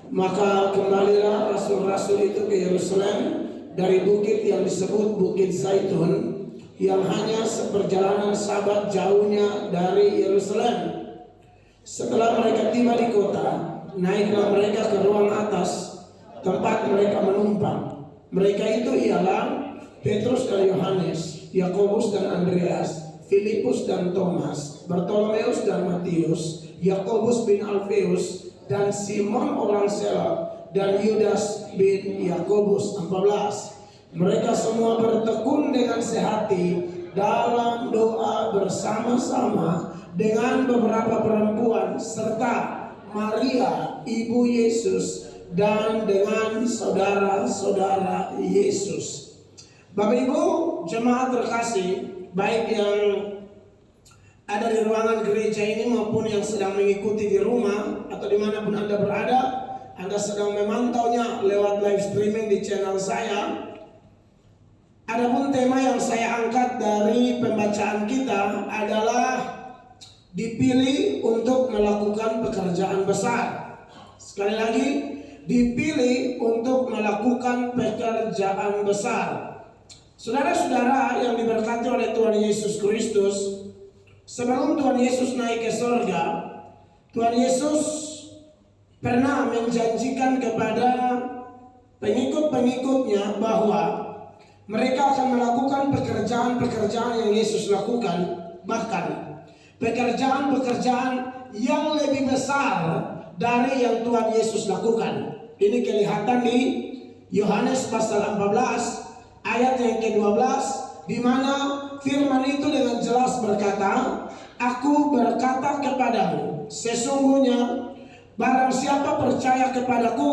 Maka kembalilah rasul-rasul itu ke Yerusalem dari bukit yang disebut Bukit Zaitun, yang hanya seperjalanan sabat jauhnya dari Yerusalem. Setelah mereka tiba di kota, naiklah mereka ke ruang atas, tempat mereka menumpang. Mereka itu ialah Petrus dan Yohanes, Yakobus dan Andreas, Filipus dan Thomas, Bartolomeus dan Matius, Yakobus bin Alfeus, dan Simon orang Selot, dan Yudas bin Yakobus. 14. Mereka semua bertekun dengan sehati dalam doa bersama-sama dengan beberapa perempuan serta Maria ibu Yesus dan dengan saudara-saudara Yesus. Bapak Ibu jemaat terkasih, baik yang ada di ruangan gereja ini maupun yang sedang mengikuti di rumah atau dimanapun Anda berada, Anda sedang memantaunya lewat live streaming di channel saya. Adapun tema yang saya angkat dari pembacaan kita adalah dipilih untuk melakukan pekerjaan besar. Sekali lagi, dipilih untuk melakukan pekerjaan besar. Saudara-saudara yang diberkati oleh Tuhan Yesus Kristus, sebelum Tuhan Yesus naik ke surga, Tuhan Yesus pernah menjanjikan kepada pengikut-pengikutnya bahwa mereka akan melakukan pekerjaan-pekerjaan yang Yesus lakukan, bahkan pekerjaan-pekerjaan yang lebih besar dari yang Tuhan Yesus lakukan. Ini kelihatan di Yohanes pasal 14 ayat yang ke-12, di mana firman itu dengan jelas berkata, "Aku berkata kepadamu, sesungguhnya barang siapa percaya kepadaku,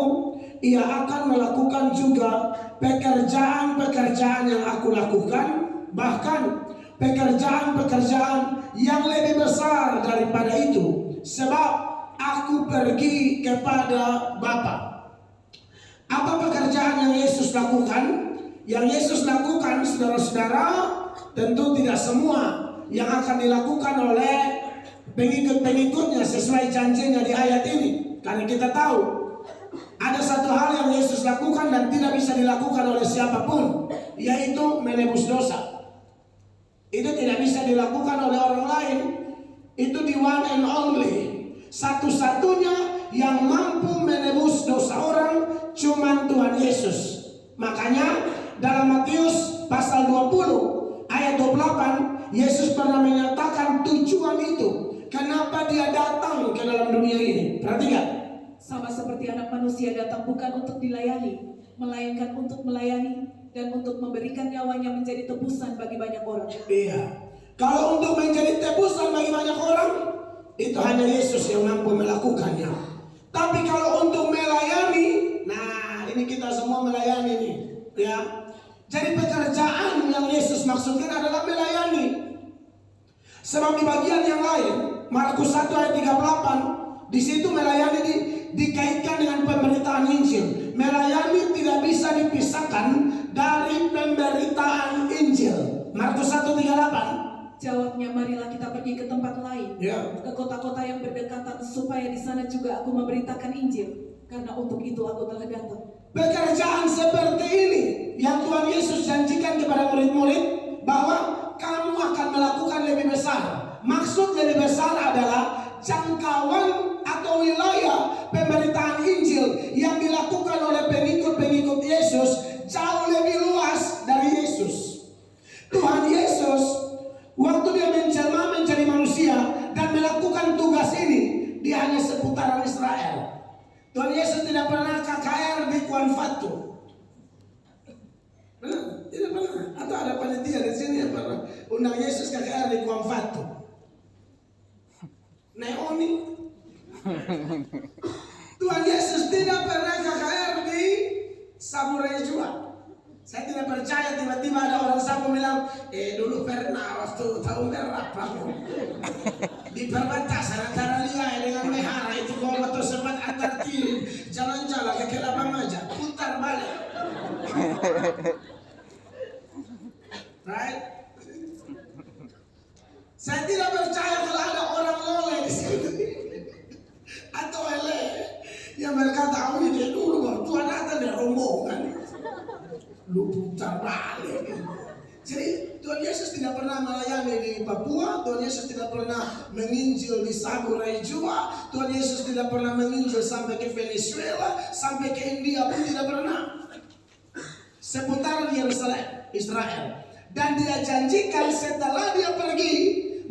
ia akan melakukan juga pekerjaan-pekerjaan yang aku lakukan, bahkan pekerjaan-pekerjaan yang lebih besar daripada itu, sebab aku pergi kepada Bapa." Apa pekerjaan yang Yesus lakukan? Yang Yesus lakukan, saudara-saudara, tentu tidak semua yang akan dilakukan oleh pengikut-pengikutnya sesuai janjinya di ayat ini. Karena kita tahu ada satu hal yang Yesus lakukan dan tidak bisa dilakukan oleh siapapun, yaitu menebus dosa. Itu tidak bisa dilakukan oleh orang lain. Itu the one and only. Satu-satunya yang mampu menebus dosa orang cuman Tuhan Yesus. Makanya dalam Matius pasal 20 ayat 28, Yesus pernah menyatakan tujuan itu, kenapa dia datang ke dalam dunia ini. Perhatikan. Sama seperti anak manusia datang bukan untuk dilayani, melainkan untuk melayani dan untuk memberikan nyawanya menjadi tebusan bagi banyak orang. Iya. Kalau untuk menjadi tebusan bagi banyak orang, itu hanya Yesus yang mampu melakukannya. Tapi kalau untuk melayani, nah ini kita semua melayani nih, ya. Jadi pekerjaan yang Yesus maksudkan adalah melayani. Sebab di bagian yang lain, Markus 1 ayat 38, di situ melayani dikaitkan dengan pemberitaan Injil. Melayani tidak bisa dipisahkan dari pemberitaan Injil. Markus 1:38. Jawabnya, marilah kita pergi ke tempat lain, ke kota-kota yang berdekatan, supaya di sana juga aku memberitakan Injil. Karena untuk itu aku telah datang. Pekerjaan seperti ini yang Tuhan Yesus janjikan kepada murid-murid, bahwa kamu akan melakukan lebih besar. Maksud lebih besar adalah jangkauan atau wilayah pemberitaan Injil yang dilakukan oleh pengikut-pengikut Yesus jauh lebih luas dari Yesus. Tuhan Yesus waktu dia menjelma menjadi manusia dan melakukan tugas ini, dia hanya seputaran Israel. Tuhan Yesus tidak pernah KKR di Kuan Fatu. Benar? Tidak pernah. Atau ada panitia di sini yang pernah undang Yesus KKR di Kuan Fatu? Neoni. Tuhan Yesus tidak pernah KKR di Samurai Jua. Saya tidak percaya tiba-tiba ada orang Sabu bilang, dulu pernah waktu tahun berapa di perbatasan antara Liai dengan Mehara itu kau waktu sempat antar kiri jalan-jalan ke Kelabang aja, putar balik. Right? Saya tidak percaya kalau ada orang loleh di sini atau ele yang berkata berkata, "Aku ini dulu baru Tuhan datang dari rombongan." Lu putar balik. Jadi Tuhan Yesus tidak pernah melayani di Papua, Tuhan Yesus tidak pernah menginjil di Sagurai Jua, Tuhan Yesus tidak pernah menginjil sampai ke Venezuela, sampai ke India pun tidak pernah. Seputaran Yerusalem, Israel. Dan dia janjikan setelah dia pergi,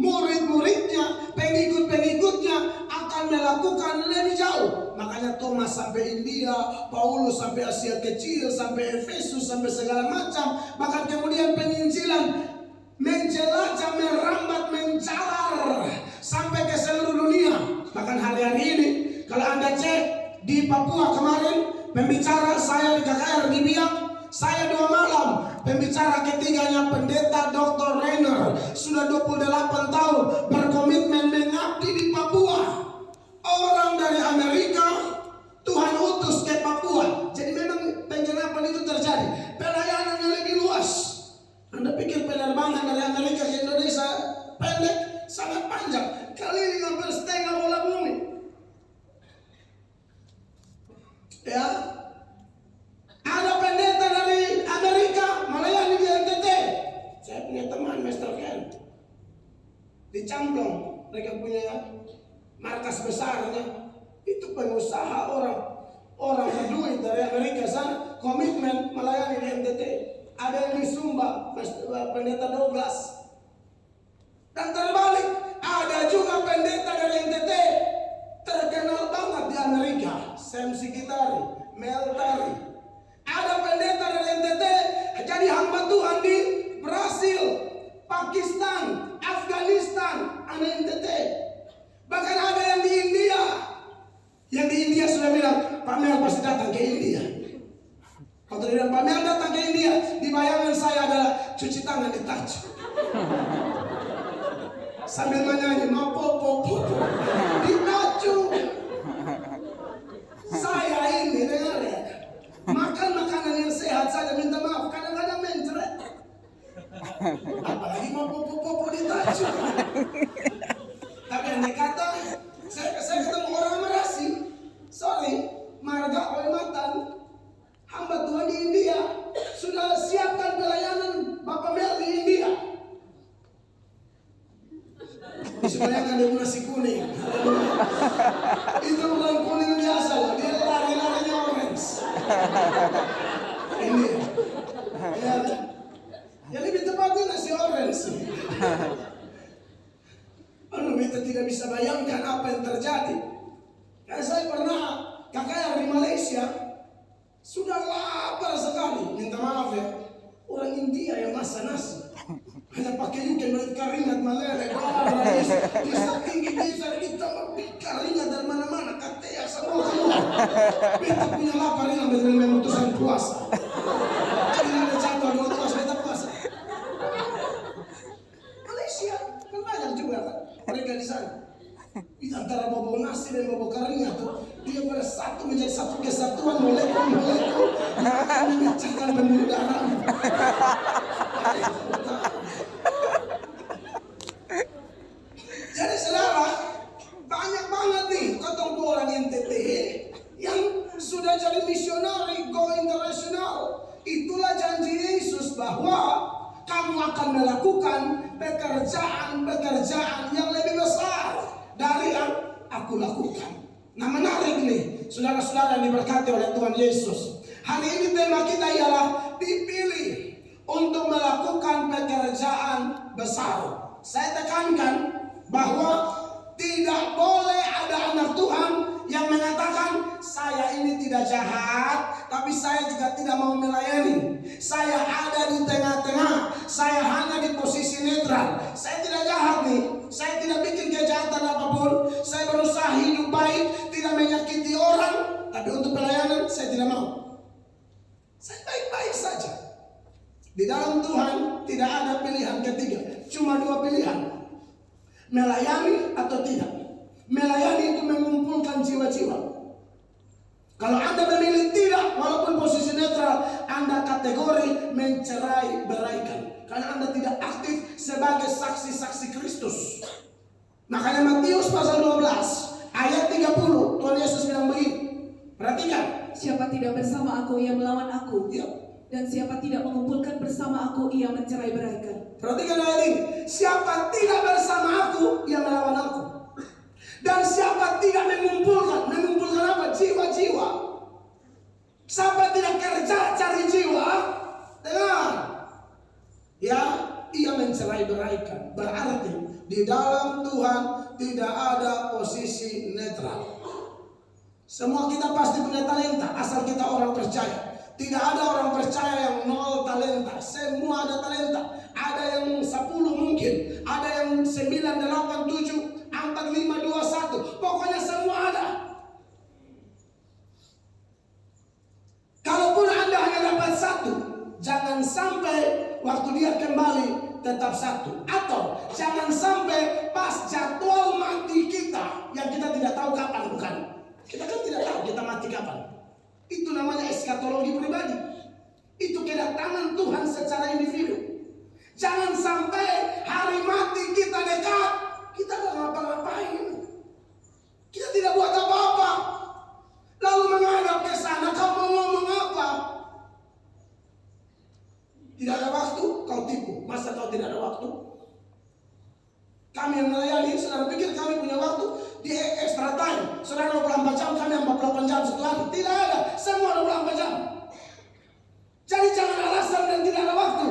murid-muridnya, pengikut-pengikutnya akan melakukan lebih jauh. Makanya Thomas sampai India, Paulus sampai Asia Kecil, sampai Efesus, sampai segala macam. Bahkan kemudian penginjilan menjelajah, merambat, menjalar sampai ke seluruh dunia. Bahkan hari-hari ini, kalau Anda cek di Papua kemarin, pembicara saya di KKR di Biak, saya 2 malam. Pembicara ketiganya Pendeta Dr. Rainer, sudah 28 tahun berkomitmen mengabdi di Papua. Orang dari Amerika Tuhan utus ke Papua. Jadi memang penggenapan itu terjadi. Pelayanan yang lebih luas. Anda pikir penerbangan dari Amerika ke Indonesia pendek? Sangat panjang. Keliling hampir setengah bola bumi. Ya. Ada pendeta dari Amerika melayani di NTT. Saya punya teman Mr. Ken di Camplong, mereka punya markas besarnya. Itu pengusaha orang berduit dari Amerika sana, komitmen melayani di NTT. Ada yang di Sumba, pendeta Douglas. Dan terbalik, ada juga pendeta dari NTT terkenal banget di Amerika, Sam Sikitari, Mel Tari. Ada pendeta dari NTT jadi hamba Tuhan di Brasil, Pakistan, Afghanistan, ada NTT. Bahkan ada yang di India. Yang di India sudah bilang, Pak Mel pasti datang ke India. Kalau bilang Pak Mel datang ke India, di bayangan saya adalah cuci tangan di Taj. Sambil menyanyi, "Mapopo di Taju." Saya ini dengar ya, makan makanan yang sehat saja minta maaf, kadang-kadang mencret. Apalagi mapopo di Taju. Tapi andai kata saya ketemu orang Merasi, Marga Oematan, hamba Tuhan di India, sudah siapkan pelayanan Bapak Mel di India. Disebayangkan dia nasi kuning. Itu bukan kuning biasa loh, dia lari-larinya orange. Ini ya lebih tepatnya nasi orange. Kita tidak bisa bayangkan apa yang terjadi. Karena saya pernah KKR di Malaysia, sudah lapar sekali. Minta maaf ya, orang India yang masak nasi hanya pakai ikan keringat meleleh. Bisa tinggi bisa kita keringat dari mana-mana, katea semua. Kita punya lapar yang memutuskan puasa. Ini ada jatuh dua puasa, kita puasa. Malaysia kan banyak juga kan mereka di sana. Di antara bobo nasi dan bobo keringat tuh, dia bersatu menjadi satu kesatuan molekul memecahkan pembuluh darah. Jadi saudara, banyak banget nih ketemu orang NTT yang sudah jadi misionari go internasional. Itulah janji Yesus bahwa kamu akan melakukan pekerjaan yang lebih besar dari yang aku lakukan. Nah, menarik nih, saudara-saudara yang diberkati oleh Tuhan Yesus. Hari ini tema kita ialah dipilih untuk melakukan pekerjaan besar. Saya tekankan bahwa tidak boleh ada anak Tuhan yang mengatakan, saya ini tidak jahat, tapi saya juga tidak mau melayani. Saya ada di tengah-tengah, saya hanya di posisi netral. Saya tidak jahat nih, saya tidak bikin kejahatan apapun. Saya berusaha hidup baik, tidak menyakiti orang, tapi untuk pelayanan saya tidak mau. Saya baik-baik saja. Di dalam Tuhan tidak ada pilihan ketiga, cuma 2 pilihan. Melayani atau tidak. Melayani itu mengumpulkan jiwa-jiwa. Kalau Anda memilih tidak, walaupun posisi netral, Anda kategori mencerai beraikan. Karena Anda tidak aktif sebagai saksi-saksi Kristus. Makanya Matius pasal 12 ayat 30, Tuhan Yesus bilang begini, Perhatikan. Siapa tidak bersama aku, ia melawan aku. Ya. Dan siapa tidak mengumpulkan bersama aku, ia mencerai-beraikan. Perhatikan ayat ini. Siapa tidak bersama aku, ia melawan aku. Dan siapa tidak mengumpulkan apa? Jiwa-jiwa. Siapa tidak kerja cari jiwa, dengar. Ya, ia mencerai-beraikan. Berarti di dalam Tuhan tidak ada posisi netral. Semua kita pasti punya talenta, asal kita orang percaya. Tidak ada orang percaya yang nol talenta. Semua ada talenta. Ada yang 10 mungkin, ada yang 9, 8, 7, 4, 5, 2, 1. Pokoknya semua ada. Kalaupun Anda hanya dapat 1, jangan sampai waktu dia kembali tetap 1. Atau jangan sampai pas jadwal mati kita yang kita tidak tahu kapan, bukan? Kita kan tidak tahu kita mati kapan. Itu namanya eskatologi pribadi. Itu kedatangan Tuhan secara individu. Jangan sampai hari mati kita dekat, kita gak ngapa-ngapain. Kita tidak buat apa-apa. Lalu menghadap ke sana, kau mau ngomong apa? Tidak ada waktu, kau tipu. Masa kau tidak ada waktu? Kami yang melayani, saudara pikir kami punya waktu di extra time. Saudara 24 jam, kami 48 jam satu hari. Tidak ada, semua 24 jam. Jadi jangan alasan dan tidak ada waktu.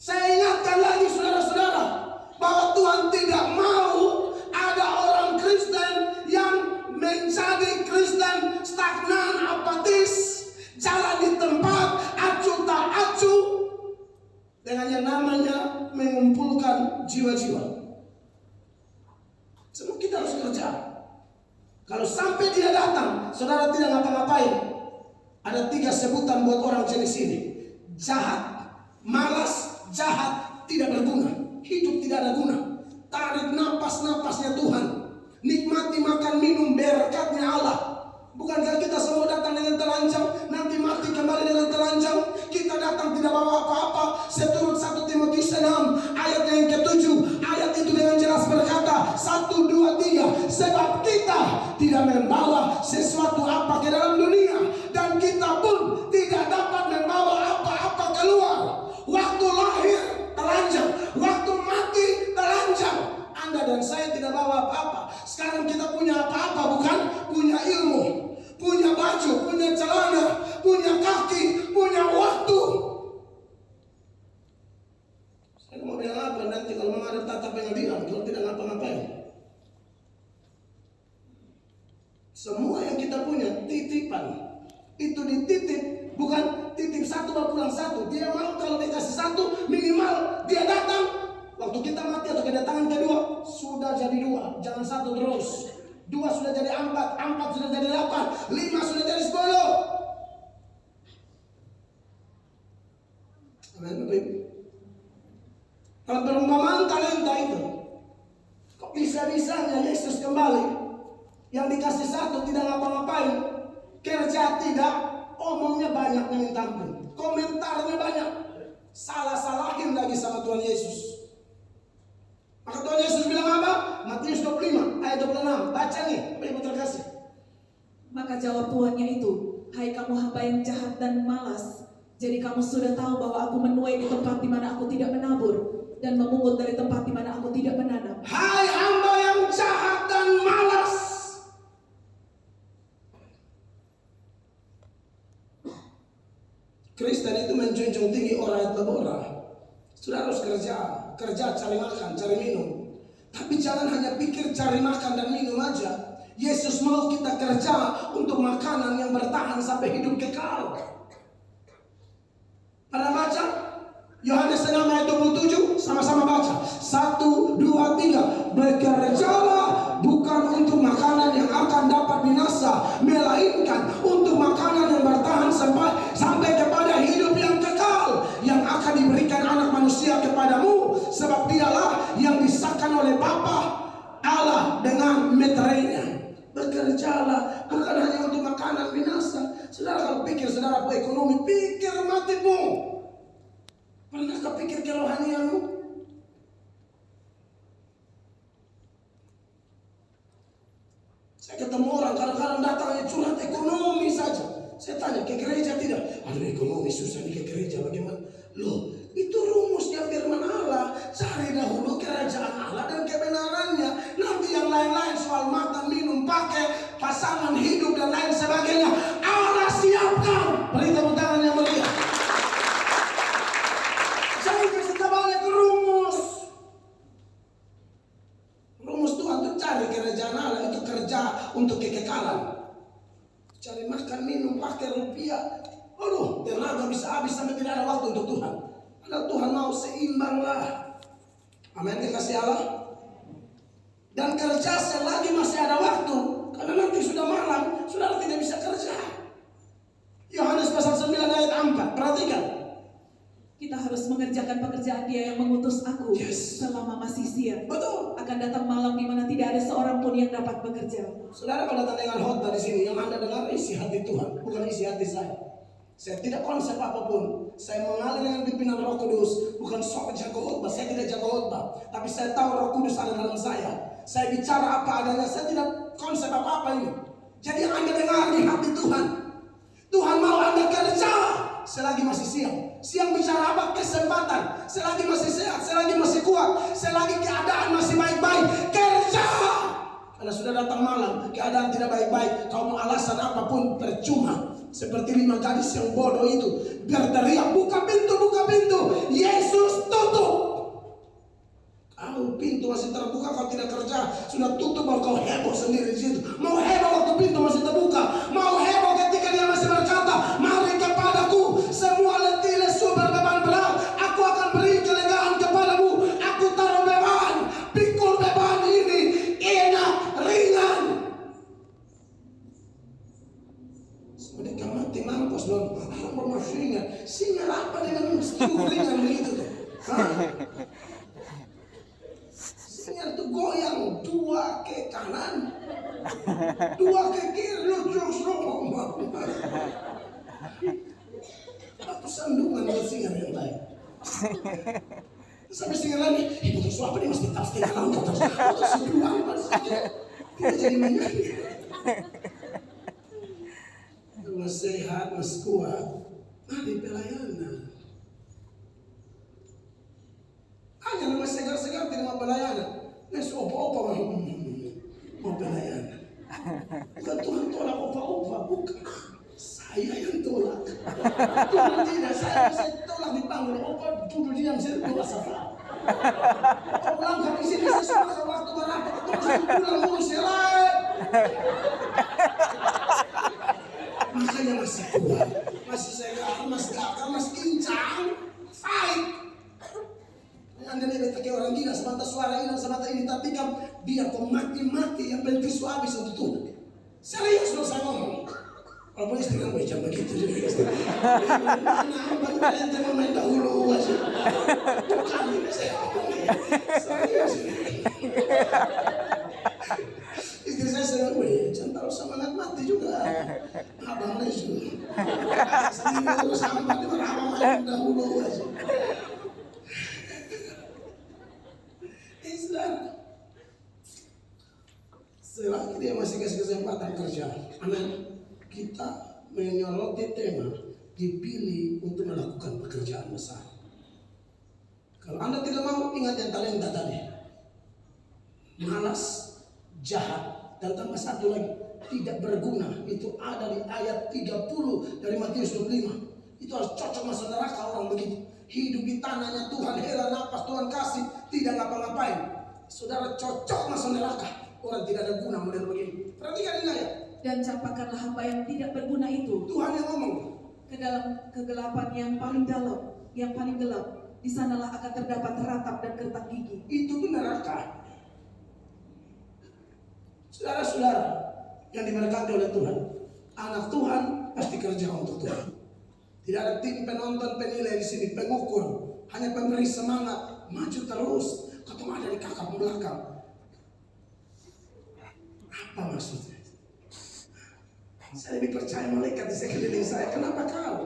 Saya ingatkan lagi saudara-saudara, bahwa Tuhan tidak mau ada orang Kristen yang menjadi Kristen stagnan, apatis, jalan di tempat, acuh tak acuh, dengan yang namanya mengumpulkan jiwa-jiwa. Semua kita harus kerja. Kalau sampai dia datang, saudara tidak ngapa-ngapain. Ada 3 sebutan buat orang jenis ini: jahat, malas, jahat, tidak berguna. Hidup tidak ada guna. Tarik napas-napasnya Tuhan. Nikmati makan minum berkatnya Allah. Bukankah kita semua datang dengan telanjang, nanti mati kembali dengan telanjang? Kita datang tidak bawa apa-apa. Seturut 1 Timotius 6 ayat yang ke-7. Ayat itu dengan jelas berkata, 1, 2, 3. Sebab kita tidak membawa sesuatu apa ke dalam dunia, dan kita pun tidak dapat membawa apa-apa keluar. Waktu lahir telanjang, waktu mati telanjang. Anda dan saya tidak bawa apa-apa. Sekarang kita punya apa-apa, bukan? Punya ilmu, punya baju, punya celana, punya kaki, punya waktu. Saya mau bilang apa nanti kalau memang ada tata pengadilan kalau tidak ngapa-ngapain. Semua yang kita punya titipan. Itu dititip, bukan titip 1 baru pulang 1. Dia mau kalau dikasih 1 minimal dia datang. Waktu kita mati atau kedatangan kedua sudah jadi 2, jangan 1 terus. 2 sudah jadi 4, 4 sudah jadi 8, 5 sudah jadi 10. Amin, Bapak. Kalau perumpamaan talenta itu, kok bisa-bisanya Yesus kembali, yang dikasih 1 tidak ngapa-ngapain, kerja tidak, omongnya banyak yang tampil, komentarnya banyak, salah-salahin lagi sama Tuhan Yesus. Maka Tuhan Yesus bilang apa? Matius 25 ayat 26. Baca nih, Bapak Ibu terkasih. Maka jawab tuannya itu, hai kamu hamba yang jahat dan malas. Jadi kamu sudah tahu bahwa aku menuai di tempat di mana aku tidak menabur, dan memungut dari tempat di mana aku tidak menanam. Hai hamba yang jahat dan malas. Kristen itu menjunjung tinggi orang yang leborah. Sudah harus kerja cari makan, cari minum. Tapi jangan hanya pikir cari makan dan minum aja. Yesus mau kita kerja untuk makanan yang bertahan sampai hidup kekal. Pernah baca? Yohanes 6 ayat 27, sama-sama baca. 1, 2, 3. Bekerjalah bukan untuk makanan yang akan dapat binasa, melainkan untuk makanan yang bertahan sampai kepada hidup yang kekal, yang akan diberikan anak manusia kepadamu, sebab dialah yang disahkan oleh Bapa Allah dengan meterainya. Bekerjalah bukan hanya untuk makanan binasa. Saudara kalau pikir saudara ekonomi, pikir matimu. Pernah kepikir kerohanianmu? Saya ketemu orang kadang-kadang datangnya curhat ekonomi saja. Saya tanya, ke gereja tidak? Aduh, ekonomi susah nih, ke gereja bagaimana? Loh, itu rumusnya firman Allah. Cari dahulu kerajaan Allah dan kebenarannya. Nanti yang lain-lain soal makan, minum, pakai, pasangan hidup dan lain sebagainya, Allah siapkan. Beri tepuk tangan yang mulia. Jangan kasih balik rumus. Rumus Tuhan itu cari kerajaan Allah, itu kerja untuk kekekalan. Cari makan, minum, pakai, rupiah. Aduh, tenaga bisa habis sampai tidak ada waktu untuk Tuhan. Padahal Tuhan mau seimbang lah. Amin, dikasih Allah. Dan kerja selagi masih ada waktu. Karena nanti sudah malam, saudara tidak bisa kerja. Yohanes pasal 9 ayat 4, perhatikan. Kita harus mengerjakan pekerjaan Dia yang mengutus aku selama masih siang. Betul. Akan datang malam di mana tidak ada seorang pun yang dapat bekerja. Saudara kalau datang dengan khotbah di sini, yang Anda dengar isi hati Tuhan, bukan isi hati saya. Saya tidak konsep apapun. Saya mengalir dengan pimpinan Roh Kudus, bukan sok jago khotbah. Saya tidak jago khotbah, tapi saya tahu Roh Kudus ada dalam saya. Saya bicara apa adanya. Saya tidak konsep apa-apa ini. Jadi yang Anda dengar di hati Tuhan. Tuhan mau Anda kerja selagi masih siang. Siang bicara apa? Kesempatan. Selagi masih sehat, selagi masih kuat, selagi keadaan masih baik-baik, kerja. Karena sudah datang malam, keadaan tidak baik-baik, kau mau alasan apapun percuma. Seperti 5 gadis yang bodoh itu berteriak, buka pintu, Yesus tutup. Kalau pintu masih terbuka, kau tidak kerja, sudah tutup, baru kau heboh sendiri di situ. Mau heboh waktu pintu masih terbuka, mau heboh ketika dia masih berkata, mari kepadaku semua letih lesu berbeban berat, aku akan beri kelegaan kepadamu. Aku taruh beban, pikul beban ini enak, ringan. Mereka mati mampus dong. Apa maksudnya? Singa apa dengan ringan begitu tuh? Singa itu goyang 2 ke kanan, 2 ke kiri, lucu semua. Aku sandungan buat singa yang lain. Sampai singa lagi, betul suapa dia mesti tahu setengah tahun terus. Betul sebulan pada saja. Tidak jadi menyanyi. Mas sehat, mas kuat, mari pelayanan. Hanya nama segar-segar tidak mau pelayanan. Mas opa-opa mau pelayanan. Bukan Tuhan tolak opa-opa, bukan. Saya yang tolak. Tuhan tidak, saya tolak dipanggil opa, duduk diam, saya tolak safa. Opa pulang kami sini, saya sudah waktu berapa, ketemu saya pulang ngurus selai. Makanya masih kuat, masih segar, masih gagah, masih kincang, fight. Anda lihat kayak orang gila, semata suara ini, semata ini, tapi kan biar kau mati-mati, yang penting tisu habis untuk Tuhan. Serius loh saya ngomong. Walaupun istri kan macam begitu juga istri. Baru kalian jangan main dahulu aja. Bukan ini saya ngomong. Serius. Istri saya sering, jangan taruh semangat mati juga. Abang lesu. Sendiri terus sampai di mana main dahulu aja. Selagi dia masih kasih kesempatan kerja, amin. Kita menyoroti tema dipilih untuk melakukan pekerjaan besar. Kalau Anda tidak mau, ingat yang talenta tadi. Malas, jahat, dan tambah satu lagi, tidak berguna. Itu ada di ayat 30 dari Matius 25. Itu harus cocok masuk neraka orang begitu. Hidup di tanahnya Tuhan, hela napas Tuhan kasih, tidak ngapa-ngapain. Saudara cocok masuk neraka. Orang tidak ada guna model begini. Perhatikan ini ayat. Dan campakkanlah hamba yang tidak berguna itu Tuhan yang ngomong ke dalam kegelapan yang paling dalam, yang paling gelap. Di sanalah akan terdapat ratap dan gertak gigi. Itu tuh neraka. Saudara-saudara yang diberkati oleh Tuhan, anak Tuhan pasti kerja untuk Tuhan. Tidak ada tim penonton penilai di sini, pengukur, hanya pemberi semangat, maju terus. Ketemu ada di kakak belakang. Apa maksudnya? Saya lebih percaya malaikat di sekeliling saya. Kenapa kau?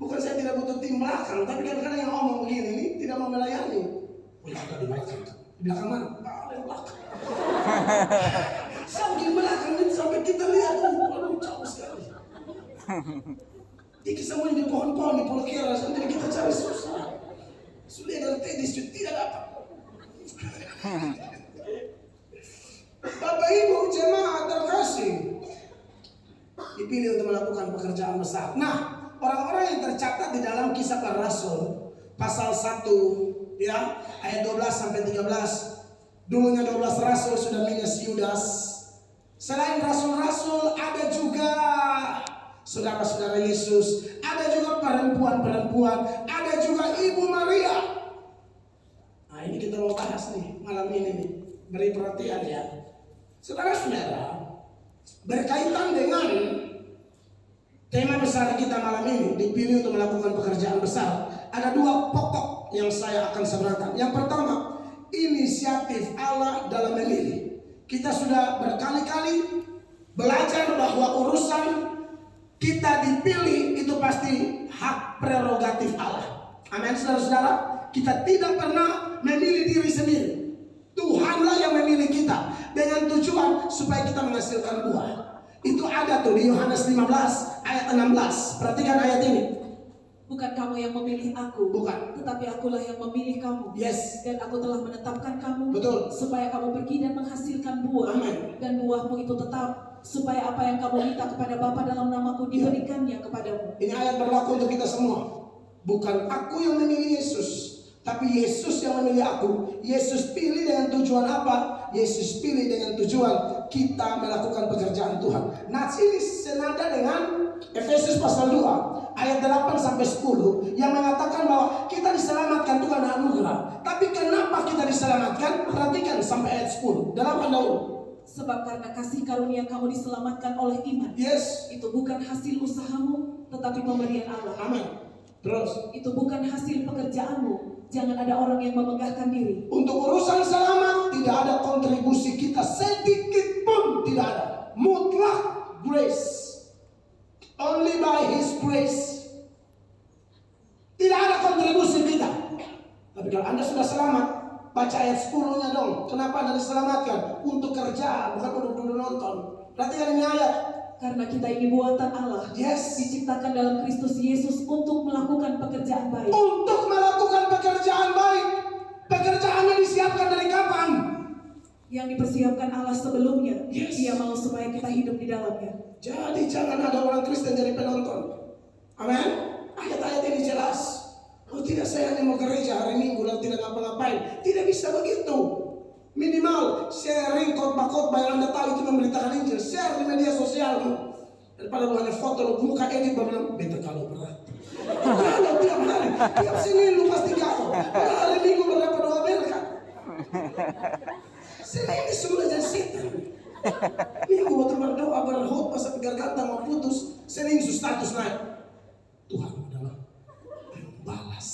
Bukan saya tidak butuh tim belakang, tapi kadang-kadang yang ngomong begini ini tidak mau melayani. Boleh ada di belakang? Di belakang mana? Di belakang. Saking belakang itu sampai kita lihat, waduh jauh sekali. Jadi semuanya di pohon-pohon, di pulau kira, sampai kita cari susah. Sudah dari tadi tidak dapat. Bapak Ibu jemaat terkasih, dipilih untuk melakukan pekerjaan besar. Nah, orang-orang yang tercatat di dalam Kisah Para Rasul pasal 1 ya, ayat 12 sampai 13. Dulunya 12 rasul sudah minus Yudas. Selain rasul-rasul ada juga saudara-saudara Yesus, ada juga perempuan-perempuan, ada juga Ibu Maria. Nah, ini kita mau bahas nih malam ini nih. Beri perhatian ya. Saudara-saudara, berkaitan dengan tema besar kita malam ini, dipilih untuk melakukan pekerjaan besar. Ada dua pokok yang saya akan sampaikan. Yang pertama, inisiatif Allah dalam memilih. Kita sudah berkali-kali belajar bahwa urusan kita dipilih itu pasti hak prerogatif Allah. Amin, saudara-saudara. Kita tidak pernah memilih diri sendiri. Tuhanlah yang memilih kita dengan tujuan supaya kita menghasilkan buah. Itu ada tuh di Yohanes 15 ayat 16. Perhatikan ayat ini. Bukan kamu yang memilih aku, Bukan. tetapi akulah yang memilih kamu. Yes. Dan aku telah menetapkan kamu, Betul. supaya kamu pergi dan menghasilkan buah. Amin. Dan buahmu itu tetap, supaya apa yang kamu minta kepada Bapa dalam namaku diberikannya kepadamu. Ini ayat berlaku untuk kita semua. Bukan aku yang memilih Yesus, tapi Yesus yang memilih aku. Yesus pilih dengan tujuan apa? Yesus pilih dengan tujuan kita melakukan pekerjaan Tuhan. Nah, ini senada dengan Efesus pasal 2 ayat 8 sampai 10 yang mengatakan bahwa kita diselamatkan Tuhan anugerah. Tapi kenapa kita diselamatkan? Perhatikan sampai ayat 10. 8 dahulu. Sebab karena kasih karunia kamu diselamatkan oleh iman. Yes. Itu bukan hasil usahamu, tetapi pemberian Allah. Amin. Terus. Itu bukan hasil pekerjaanmu. Jangan ada orang yang memegahkan diri. Untuk urusan selamat tidak ada kontribusi kita sedikit pun, tidak ada. Mutlak grace. Only by His grace. Tidak ada kontribusi kita. Tapi kalau Anda sudah selamat, baca ayat 10-nya dong. Kenapa Anda diselamatkan? Untuk kerja, bukan untuk duduk nonton. Perhatikan ini ayat. Karena kita ini buatan Allah. Yes. Diciptakan dalam Kristus Yesus untuk melakukan pekerjaan baik. Untuk melakukan pekerjaan baik. Pekerjaannya disiapkan dari kapan? Yang dipersiapkan Allah sebelumnya. Yes. Dia mau supaya kita hidup di dalamnya. Jadi jangan ada orang Kristen jadi penonton. Amin. Ayat-ayat ini jelas. Oh tidak, saya hanya mau gereja hari Minggu lalu tidak ngapa-ngapain. Tidak bisa begitu. Minimal sharing khotbah-khotbah yang Anda tahu itu memberitakan Injil. Share di media sosialmu. Daripada lu hanya foto lu muka edit bilang betul kalau berat. Kalau tiap hari, tiap Senin lu pasti kau. Hari Minggu berapa doa berkat. Senin ini sudah jadi setan. Minggu waktu berdoa berkhotbah sampai garganta mau putus. Senin su status naik. Tuhan adalah balas.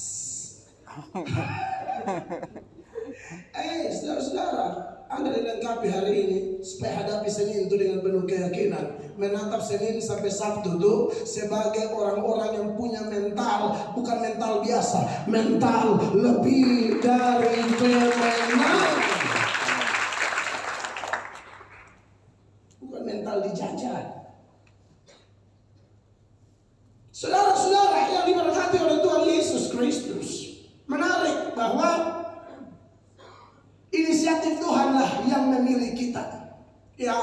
Saudara-saudara, Anda dilengkapi hari ini supaya hadapi Senin itu dengan penuh keyakinan. Menatap Senin sampai Sabtu itu sebagai orang-orang yang punya mental, bukan mental biasa, mental lebih dari pemenang. Bukan mental dijajah. Saudara-saudara yang diberkati oleh Tuhan Yesus Kristus, menarik bahwa inisiatif Tuhanlah yang memilih kita. Ya,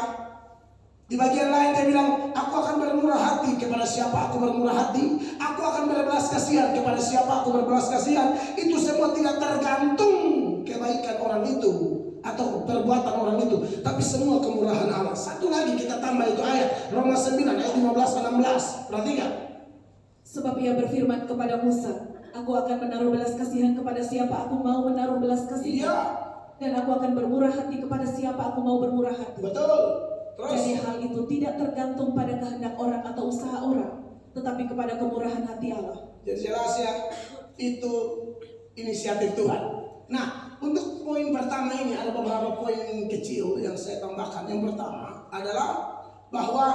di bagian lain dia bilang, aku akan bermurah hati kepada siapa aku bermurah hati. Aku akan berbelas kasihan kepada siapa aku berbelas kasihan. Itu semua tidak tergantung kebaikan orang itu atau perbuatan orang itu, tapi semua kemurahan Allah. Satu lagi kita tambah itu ayat Roma 9 ayat 15-16. Perhatikan. Sebab ia berfirman kepada Musa, aku akan menaruh belas kasihan kepada siapa aku mau menaruh belas kasihan. Iya. Dan aku akan bermurah hati kepada siapa aku mau bermurah hati. Betul. Terus. Jadi hal itu tidak tergantung pada kehendak orang atau usaha orang, tetapi kepada kemurahan hati Allah. Jadi jelas ya, itu inisiatif Tuhan. Nah, untuk poin pertama ini ada beberapa poin kecil yang saya tambahkan. Yang pertama adalah bahwa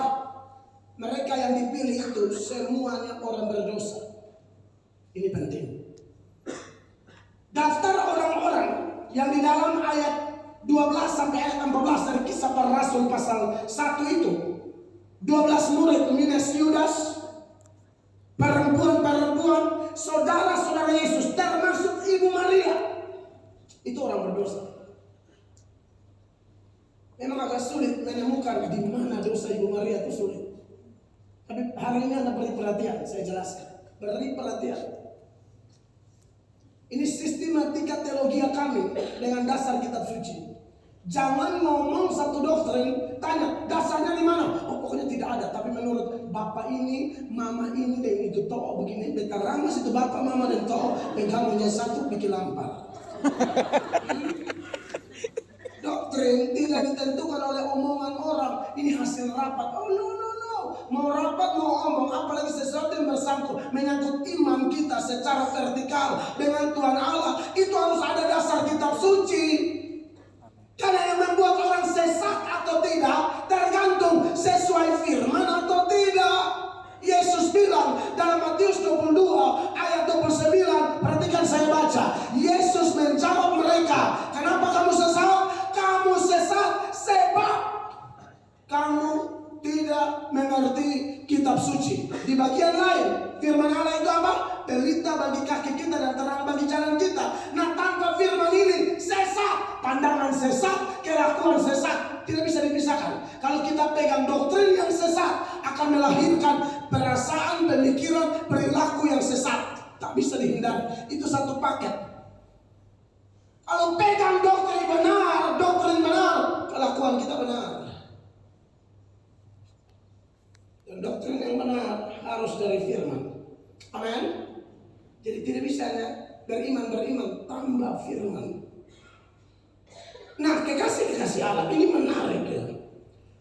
mereka yang dipilih itu semuanya orang berdosa. Ini penting. Daftar orang-orang yang di dalam ayat 12 sampai ayat 14 dari Kisah Para Rasul pasal 1 itu. 12 murid minus Yudas, perempuan-perempuan, saudara-saudara Yesus, termasuk Ibu Maria. Itu orang berdosa. Memang agak sulit menemukan di mana dosa Ibu Maria itu sulit. Tapi hari ini Anda beri perhatian, saya jelaskan. Beri perhatian. Ini sistematika teologi kami dengan dasar kitab suci. Jangan ngomong satu doktrin, tanya dasarnya di mana? Oh, pokoknya tidak ada. Tapi menurut bapak ini, mama ini, dan itu toh begini. Beta ramas itu bapak, mama dan toh pegangannya satu bikin lampar. Doktrin tidak ditentukan oleh omongan orang. Ini hasil rapat. Oh no. Mau rapat, mau omong, apalagi sesuatu yang bersangkut menyangkut iman kita secara vertikal dengan Tuhan Allah, itu harus ada dasar kitab suci. Karena yang membuat orang sesat atau tidak tergantung sesuai firman atau tidak. Yesus bilang dalam Matius 22 ayat 29, perhatikan saya baca. Yesus menjawab mereka, kenapa kamu sesat? Kamu sesat sebab kamu tidak mengerti kitab suci. Di bagian lain, firman Allah itu apa? Pelita bagi kaki kita dan terang bagi jalan kita. Nah, tanpa firman ini sesat, pandangan sesat, kelakuan sesat, tidak bisa dipisahkan. Kalau kita pegang doktrin yang sesat, akan melahirkan perasaan, pemikiran, perilaku yang sesat. Tak bisa dihindari. Itu satu paket. Kalau pegang doktrin benar, kelakuan kita benar. Dan doktrin yang benar harus dari firman. Amin. Jadi tidak bisa beriman tambah firman. Nah, kekasih Allah ini menarik ya.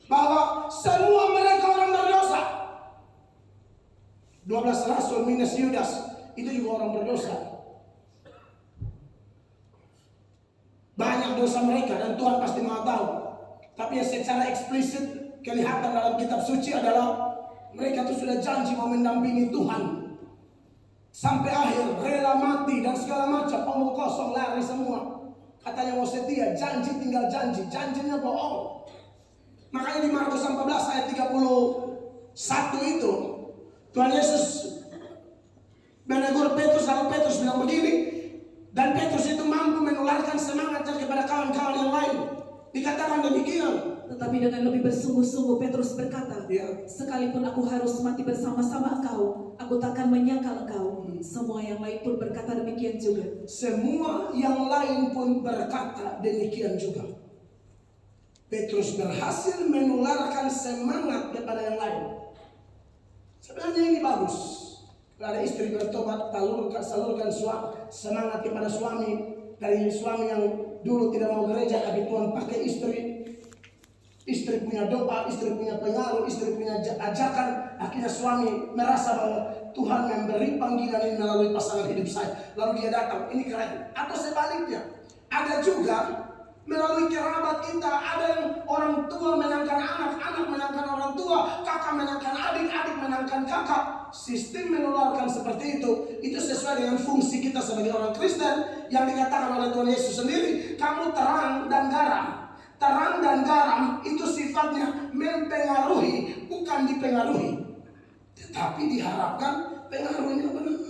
Bahwa semua mereka orang berdosa. 12 rasul minus Yudas itu juga orang berdosa. Banyak dosa mereka dan Tuhan pasti mau tahu. Tapi yang secara eksplisit kelihatan dalam kitab suci adalah mereka itu sudah janji mau mendampingi Tuhan sampai akhir, rela mati dan segala macam, omong kosong, lari semua. Katanya mau setia, janji tinggal janji, janjinya bohong. Makanya di Markus 14 ayat 31 itu Tuhan Yesus menegur Petrus, lalu Petrus bilang begini, dan Petrus itu mampu menularkan semangatnya kepada kawan-kawan yang lain. Dikatakan demikian. Tetapi dengan lebih bersungguh-sungguh Petrus berkata, Ya. sekalipun aku harus mati bersama-sama engkau, aku takkan menyangkal engkau. Semua yang lain pun berkata demikian juga. Semua yang lain pun berkata demikian juga. Petrus berhasil menularkan semangat kepada yang lain. Sebenarnya ini bagus. Kalau ada istri bertobat, salurkan semangat kepada suami. Dari suami yang dulu tidak mau gereja, tapi Tuhan pakai istri. Istri punya doa, istri punya pengaruh, istri punya ajakan. Akhirnya suami merasa bahwa Tuhan memberi panggilan ini melalui pasangan hidup saya. Lalu dia datang, ini keren. Atau sebaliknya, ada juga melalui kerabat kita. Ada yang orang tua menangkan anak, anak menangkan orang tua, kakak menangkan adik, adik menangkan kakak. Sistem menularkan seperti itu sesuai dengan fungsi kita sebagai orang Kristen yang dikatakan oleh Tuhan Yesus sendiri. Kamu terang dan garam. Terang dan garam itu sifatnya mempengaruhi, bukan dipengaruhi. Tetapi diharapkan pengaruhnya benar.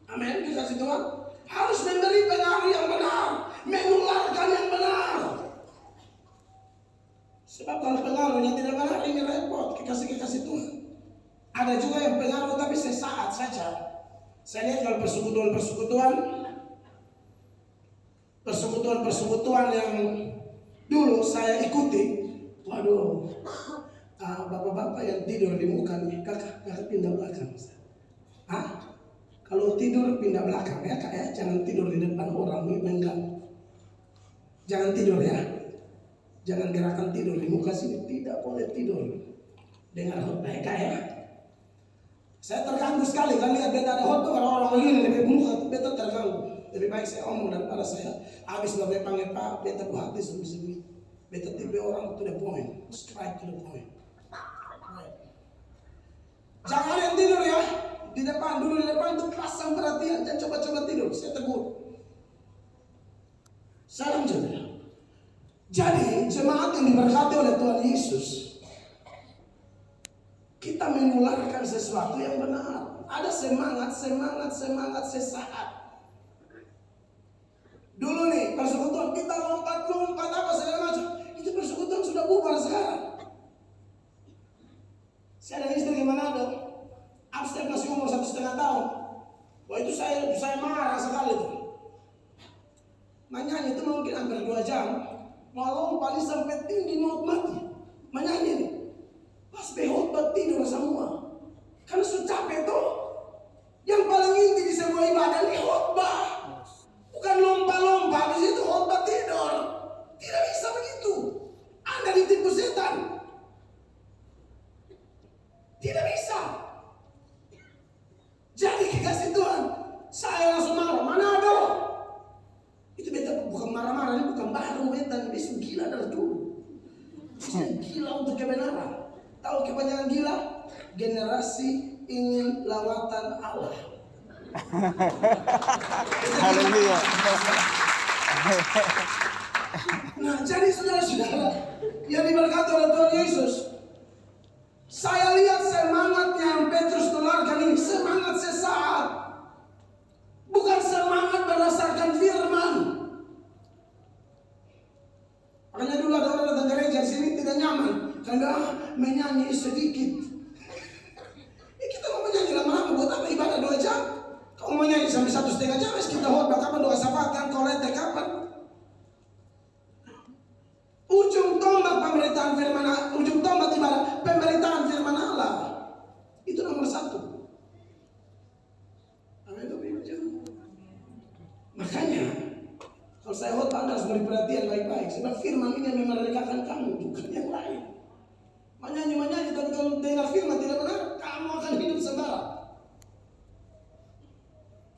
Amin, dikasih Tuhan. Harus memberi pengaruh yang benar, menularkan yang benar. Sebab kalau pengaruhnya tidak benar, ini repot, kekasih Tuhan. Ada juga yang pengaruh tapi sesaat saja. Saya lihat kalau persekutuan yang dulu saya ikuti, waduh, bapak-bapak yang tidur di muka nih, kakak pindah belakang. Kalau tidur pindah belakang ya kak ya, jangan tidur di depan orang mengganggu. Jangan tidur ya, jangan gerakan tidur di muka sini, tidak boleh tidur. Dengar khotbah kak ya. Saya terganggu sekali kan lihat beta ada khotbah orang begini di muka, beta terganggu. Lebih baik saya omong daripada saya habis lebih panggil Pak, beta buat hati sendiri. Beta tipe orang to the point, straight to the point. Jangan yang tidur ya di depan, dulu di depan itu pasang perhatian, jangan coba-coba tidur. Saya tegur. Salam saudara. diberkati oleh Tuhan Yesus, kita menularkan sesuatu yang benar. Ada semangat sesaat. Dulu nih persekutuan kita lompat apa segala macam. Itu persekutuan sudah bubar sekarang. Saya ada istri di Manado, abstain masih umur 1,5 tahun. Wah itu saya marah sekali tuh. Menyanyi itu mungkin hampir 2 jam. Walau paling sampai tinggi mau mati. Menyanyi nih. Pas behotbat tidur semua. Karena sudah capek tuh. Yang paling inti di sebuah ibadah ini khotbah. Bukan lomba-lomba, di situ khotbah tidur. Tidak bisa begitu. Anda ditipu setan. Tidak bisa. Jadi kasih Tuhan. Saya langsung marah. Manado. Itu beta bukan marah-marah, ini bukan baru beta. Besok gila dari dulu. Gila untuk kebenaran. Tahu kepanjangan gila? Generasi ingin lawatan Allah. Haleluya. Nah, jadi saudara-saudara yang diberkati oleh Tuhan Yesus, saya lihat semangatnya yang Petrus tularkan ini semangat sesaat, bukan semangat berdasarkan firman. Makanya dulu ada orang datang gereja di sini tidak nyaman karena menyanyi sedikit. Kita mau menyanyi lama-lama buat apa ibadah 2 jam? Kamu menyanyi sampai 1,5 jam, kita khotbah kapan doa syafaat kan kolete kapan? Ujung tombak pemberitaan firman, ujung tombak ibadah pemberitaan firman Allah. Itu nomor 1. Amin. Makanya kalau saya khotbah Anda harus beri perhatian baik-baik, sebab firman ini yang memerdekakan kamu, bukan yang lain. Menyanyi, tapi kalau dengar firman tidak benar, kamu akan hidup sengsara.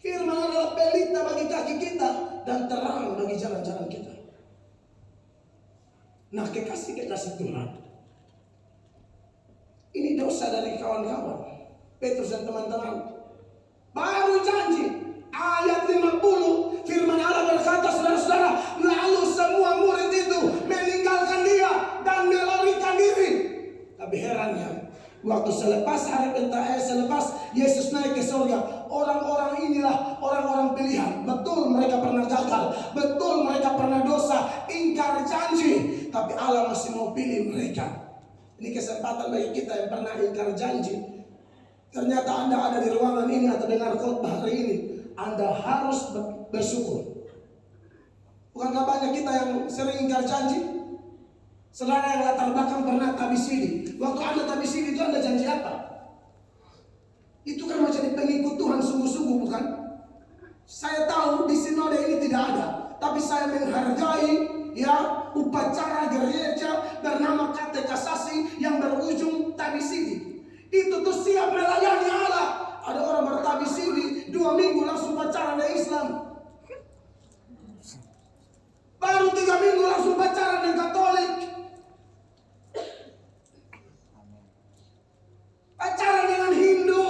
Firman adalah pelita bagi kaki kita dan terang bagi jalan-jalan kita. Nah, kekasih Tuhan, ini dosa dari kawan-kawan Petrus dan teman-teman. Baru janji ayat 50 firman Allah berkata, saudara-saudara, lalu semua murid itu meninggalkan dia dan melarikan diri. Tapi herannya, waktu selepas hari Pentakosta, selepas Yesus naik ke surga, orang-orang inilah orang-orang pilihan. Betul mereka pernah gagal, betul mereka pernah dosa, ingkar janji, tapi Allah masih mau pilih mereka. Ini kesempatan bagi kita yang pernah ingkar janji. Ternyata Anda ada di ruangan ini atau dengar khotbah hari ini, Anda harus bersyukur. Bukankah banyak kita yang sering ingkar janji? Saudara yang latar belakang pernah tabisidi. Waktu Anda tabisidi itu Anda janji apa? Itu kan mau jadi pengikut Tuhan sungguh-sungguh, bukan? Saya tahu di sinode ini tidak ada, tapi saya menghargai upacara gereja bernama kate kasasi yang berujung tabisidi. Itu tuh siap melayani Allah. Ada orang bertabisidi 2 minggu langsung pacaran dengan Islam. Baru 3 minggu langsung pacaran dengan Katolik. Pacaran dengan Hindu.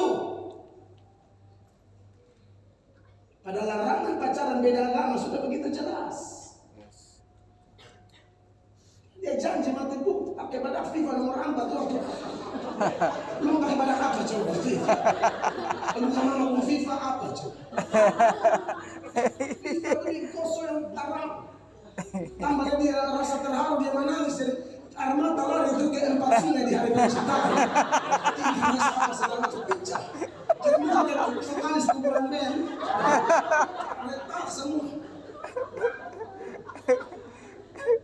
Padahal larangan pacaran beda agama sudah begitu jelas. Dia janji mati bu, pakai badak FIFA nomor 4 tuh. Lu pakai badak apa coba FIFA? Lu sama mau FIFA apa coba? Ini koso yang tarap. Tambah dia rasa terharu, dia menangis. Air mata lari itu ke 4 sungai di hari penciptaan. Tinggi sama segala macam pecah. Jadi mungkin vokalis kuburan band. Retak semua.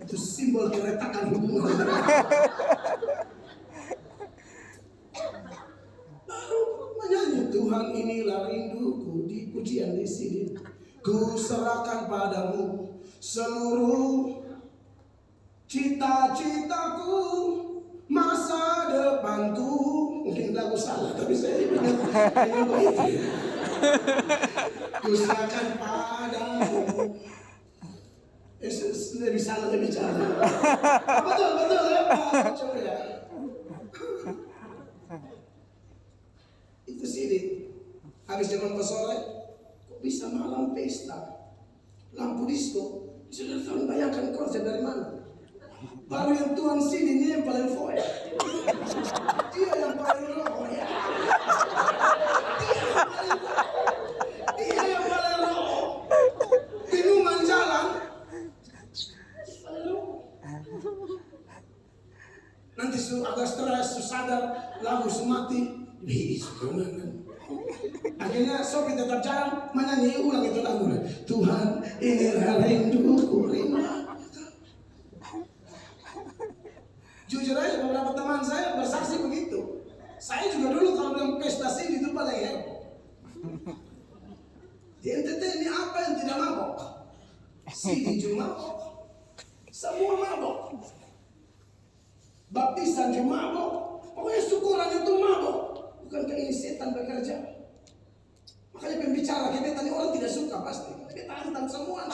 Itu simbol keretakan hubungan. Baru menyanyi, Tuhan inilah rinduku, di pujian di sini. Ku serahkan padamu seluruh cita-citaku, masa depanku. Mungkin lagu salah, tapi saya ingat begitu. Ku serahkan padamu. Lebih salah lebih cara. Betul ya Pak. Coba ya. Itu sini. Habis jam 4 sore, kok bisa malam pesta? Lampu disco. Sudah tahu bayangkan konsep dari mana? Baru yang Tuhan sini ini yang paling foya. Dia yang paling roh ya. Dia yang paling roh. Minuman jalan. Nanti agak stres, sadar, lagu semati. Akhirnya sok kita tetap jalan, menyanyi ulang itu lagu. Tuhan ini rinduku rindu. Jujur aja beberapa teman saya bersaksi begitu. Saya juga dulu kalau bilang pesta sini itu paling heboh. Di NTT ini apa yang tidak mabok? Sini cuma mabok. Semua mabok. Baptisan cuma mabok. Pokoknya syukuran itu mabok. Bukankah ini setan bekerja? Makanya pembicara kita tadi orang tidak suka pasti. Kita hantam semua.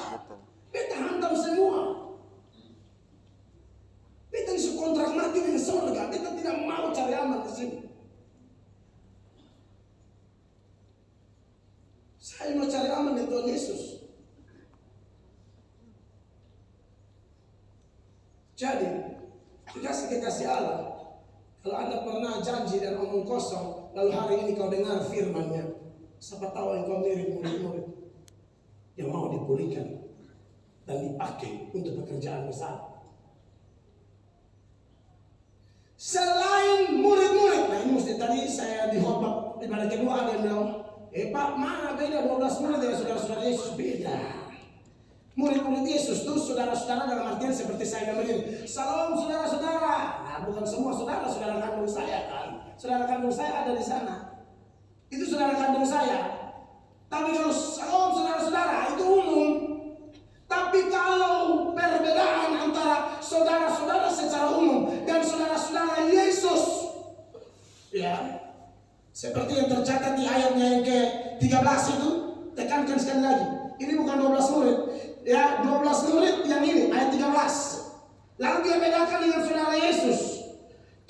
Kita hantam semua. Kita isu kontrak mati dengan surga. Kita tidak mau cari aman di sini. Saya mau cari aman di Tuhan Yesus. Jadi, dikasih Allah. Kalau Anda pernah janji dan omong kosong, lalu hari ini kau dengar firman-Nya, siapa tahu engkau mirip murid-murid yang mau dipulihkan dan dipakai untuk pekerjaan besar. Selain murid-murid, nah ini mesti tadi saya di khotbah ibadah kedua ada yang bilang, Pak, mana beda 12 murid dengan saudara-saudara Yesus? Beda. Murid-murid Yesus itu saudara-saudara dalam artian seperti saya dan begini. Salam saudara-saudara. Nah, bukan semua saudara kandung saya kan. Saudara kandung saya ada di sana. Itu saudara kandung saya. Tapi kalau salam saudara-saudara itu umum. Tapi kalau perbedaan antara saudara-saudara secara umum dan saudara-saudara Yesus, ya, seperti yang tercatat di ayatnya yang ke-13 itu, tekankan sekali lagi. Ini bukan 12 murid. Ya, 12 murid yang ini, ayat 13. Lalu dia bedakan dengan saudara Yesus.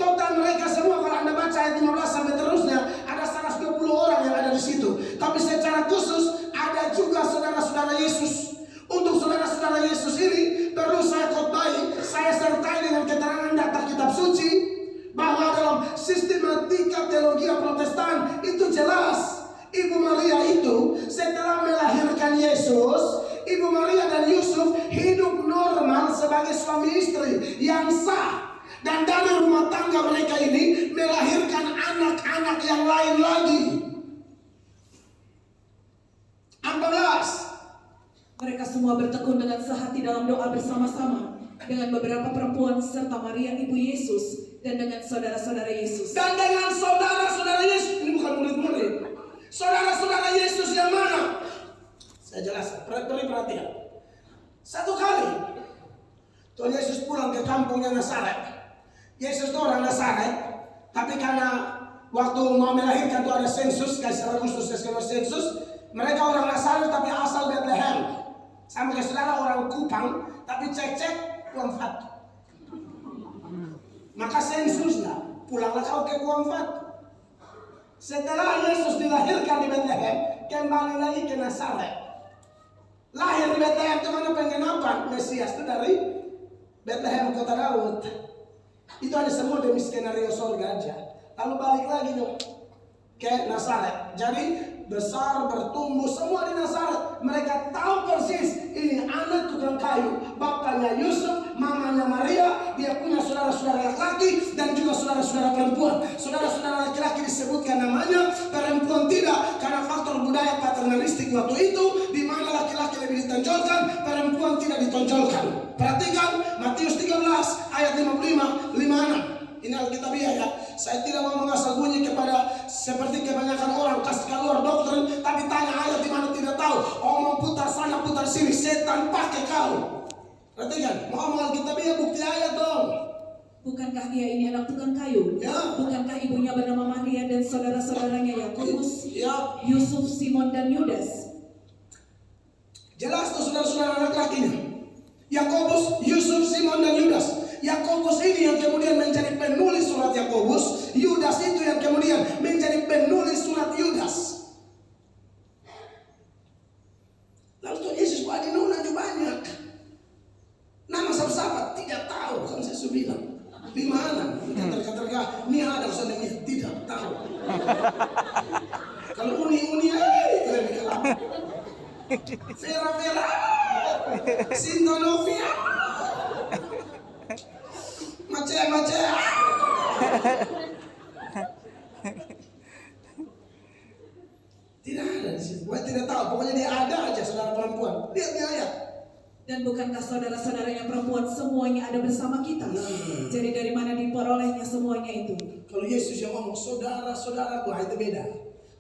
Total mereka semua kalau Anda baca ayat 15 sampai terusnya, ada 120 orang yang ada di situ. Tapi secara khusus ada juga saudara-saudara Yesus. Untuk saudara-saudara Yesus ini perlu saya khotbahi, saya sertai dengan keterangan data kitab suci bahwa dalam sistematika teologi Protestan itu jelas Ibu Maria itu setelah melahirkan Yesus, Ibu Maria dan Yusuf hidup normal sebagai suami istri yang sah. Dan dari rumah tangga mereka ini melahirkan anak-anak yang lain lagi. 14. Mereka semua bertekun dengan sehati dalam doa bersama-sama dengan beberapa perempuan serta Maria ibu Yesus dan dengan saudara-saudara Yesus. Dan dengan saudara-saudara Yesus, ini bukan murid-murid. Saudara-saudara Yesus yang mana? Saya jelaskan, beri perhatian. Satu kali Tuhan Yesus pulang ke kampungnya Nazaret. Yesus itu orang Nazaret, tapi karena waktu mau melahirkan itu ada sensus, Kaisar Agustus sensus. Mereka orang Nazaret tapi asal Bethlehem. Sama kayak saudara orang Kupang, tapi cek-cek Kuamfat. Maka sensus lah, pulanglah kau ke Kuamfat. Setelah Yesus dilahirkan di Bethlehem, kembali lagi ke Nazaret. Lahir di Bethlehem itu karena penggenapan Mesias itu dari Bethlehem kota Daud. Itu ada semua demi skenario surga aja. Lalu balik lagi dong ke Nazaret. Jadi besar, bertumbuh semua di Nazaret. Mereka tahu persis ini anak tukang kayu, bapaknya Yusuf, mamanya Maria. Dia punya saudara-saudara laki-laki dan juga saudara-saudara perempuan. Saudara-saudara laki-laki disebutkan namanya, perempuan tidak, karena faktor budaya paternalistik waktu itu, di mana laki-laki lebih ditonjolkan, perempuan tidak ditonjolkan. Perhatikan Matius 13 ayat 55, 56. Ini Alkitabiah ya. Saya tidak mau mengasal bunyi kepada seperti kebanyakan orang kasih keluar doktrin, tapi tanya ayat di mana tidak tahu. Omong putar sana putar sini, setan pakai kau. Perhatikan, mau ngomong Alkitabiah bukti ayat dong. Bukankah dia ini anak tukang kayu? Ya. Bukankah ibunya bernama Maria dan saudara-saudaranya Yakobus, Ya. Yusuf, Simon dan Yudas? Jelas tuh saudara-saudara laki-lakinya. Yakobus, Yusuf, Simon dan Yudas. Yakobus ini yang kemudian menjadi penulis surat Yakobus. Yudas itu yang kemudian menjadi penulis surat Yudas. Lalu Tuhan Yesus kok ada nona banyak. Nama sahabat tidak tahu, kan saya Kalau uni itu lebih kelap. Vera, Sinta Novia, Mace. Tidak ada di situ. Gue tidak tahu. Pokoknya dia ada aja saudara perempuan. Lihat nih ayat. Dan bukankah saudara-saudara yang perempuan semuanya ada bersama kita? Jadi dari mana diperolehnya semuanya itu? Kalau Yesus yang ngomong saudara-saudaraku, itu beda.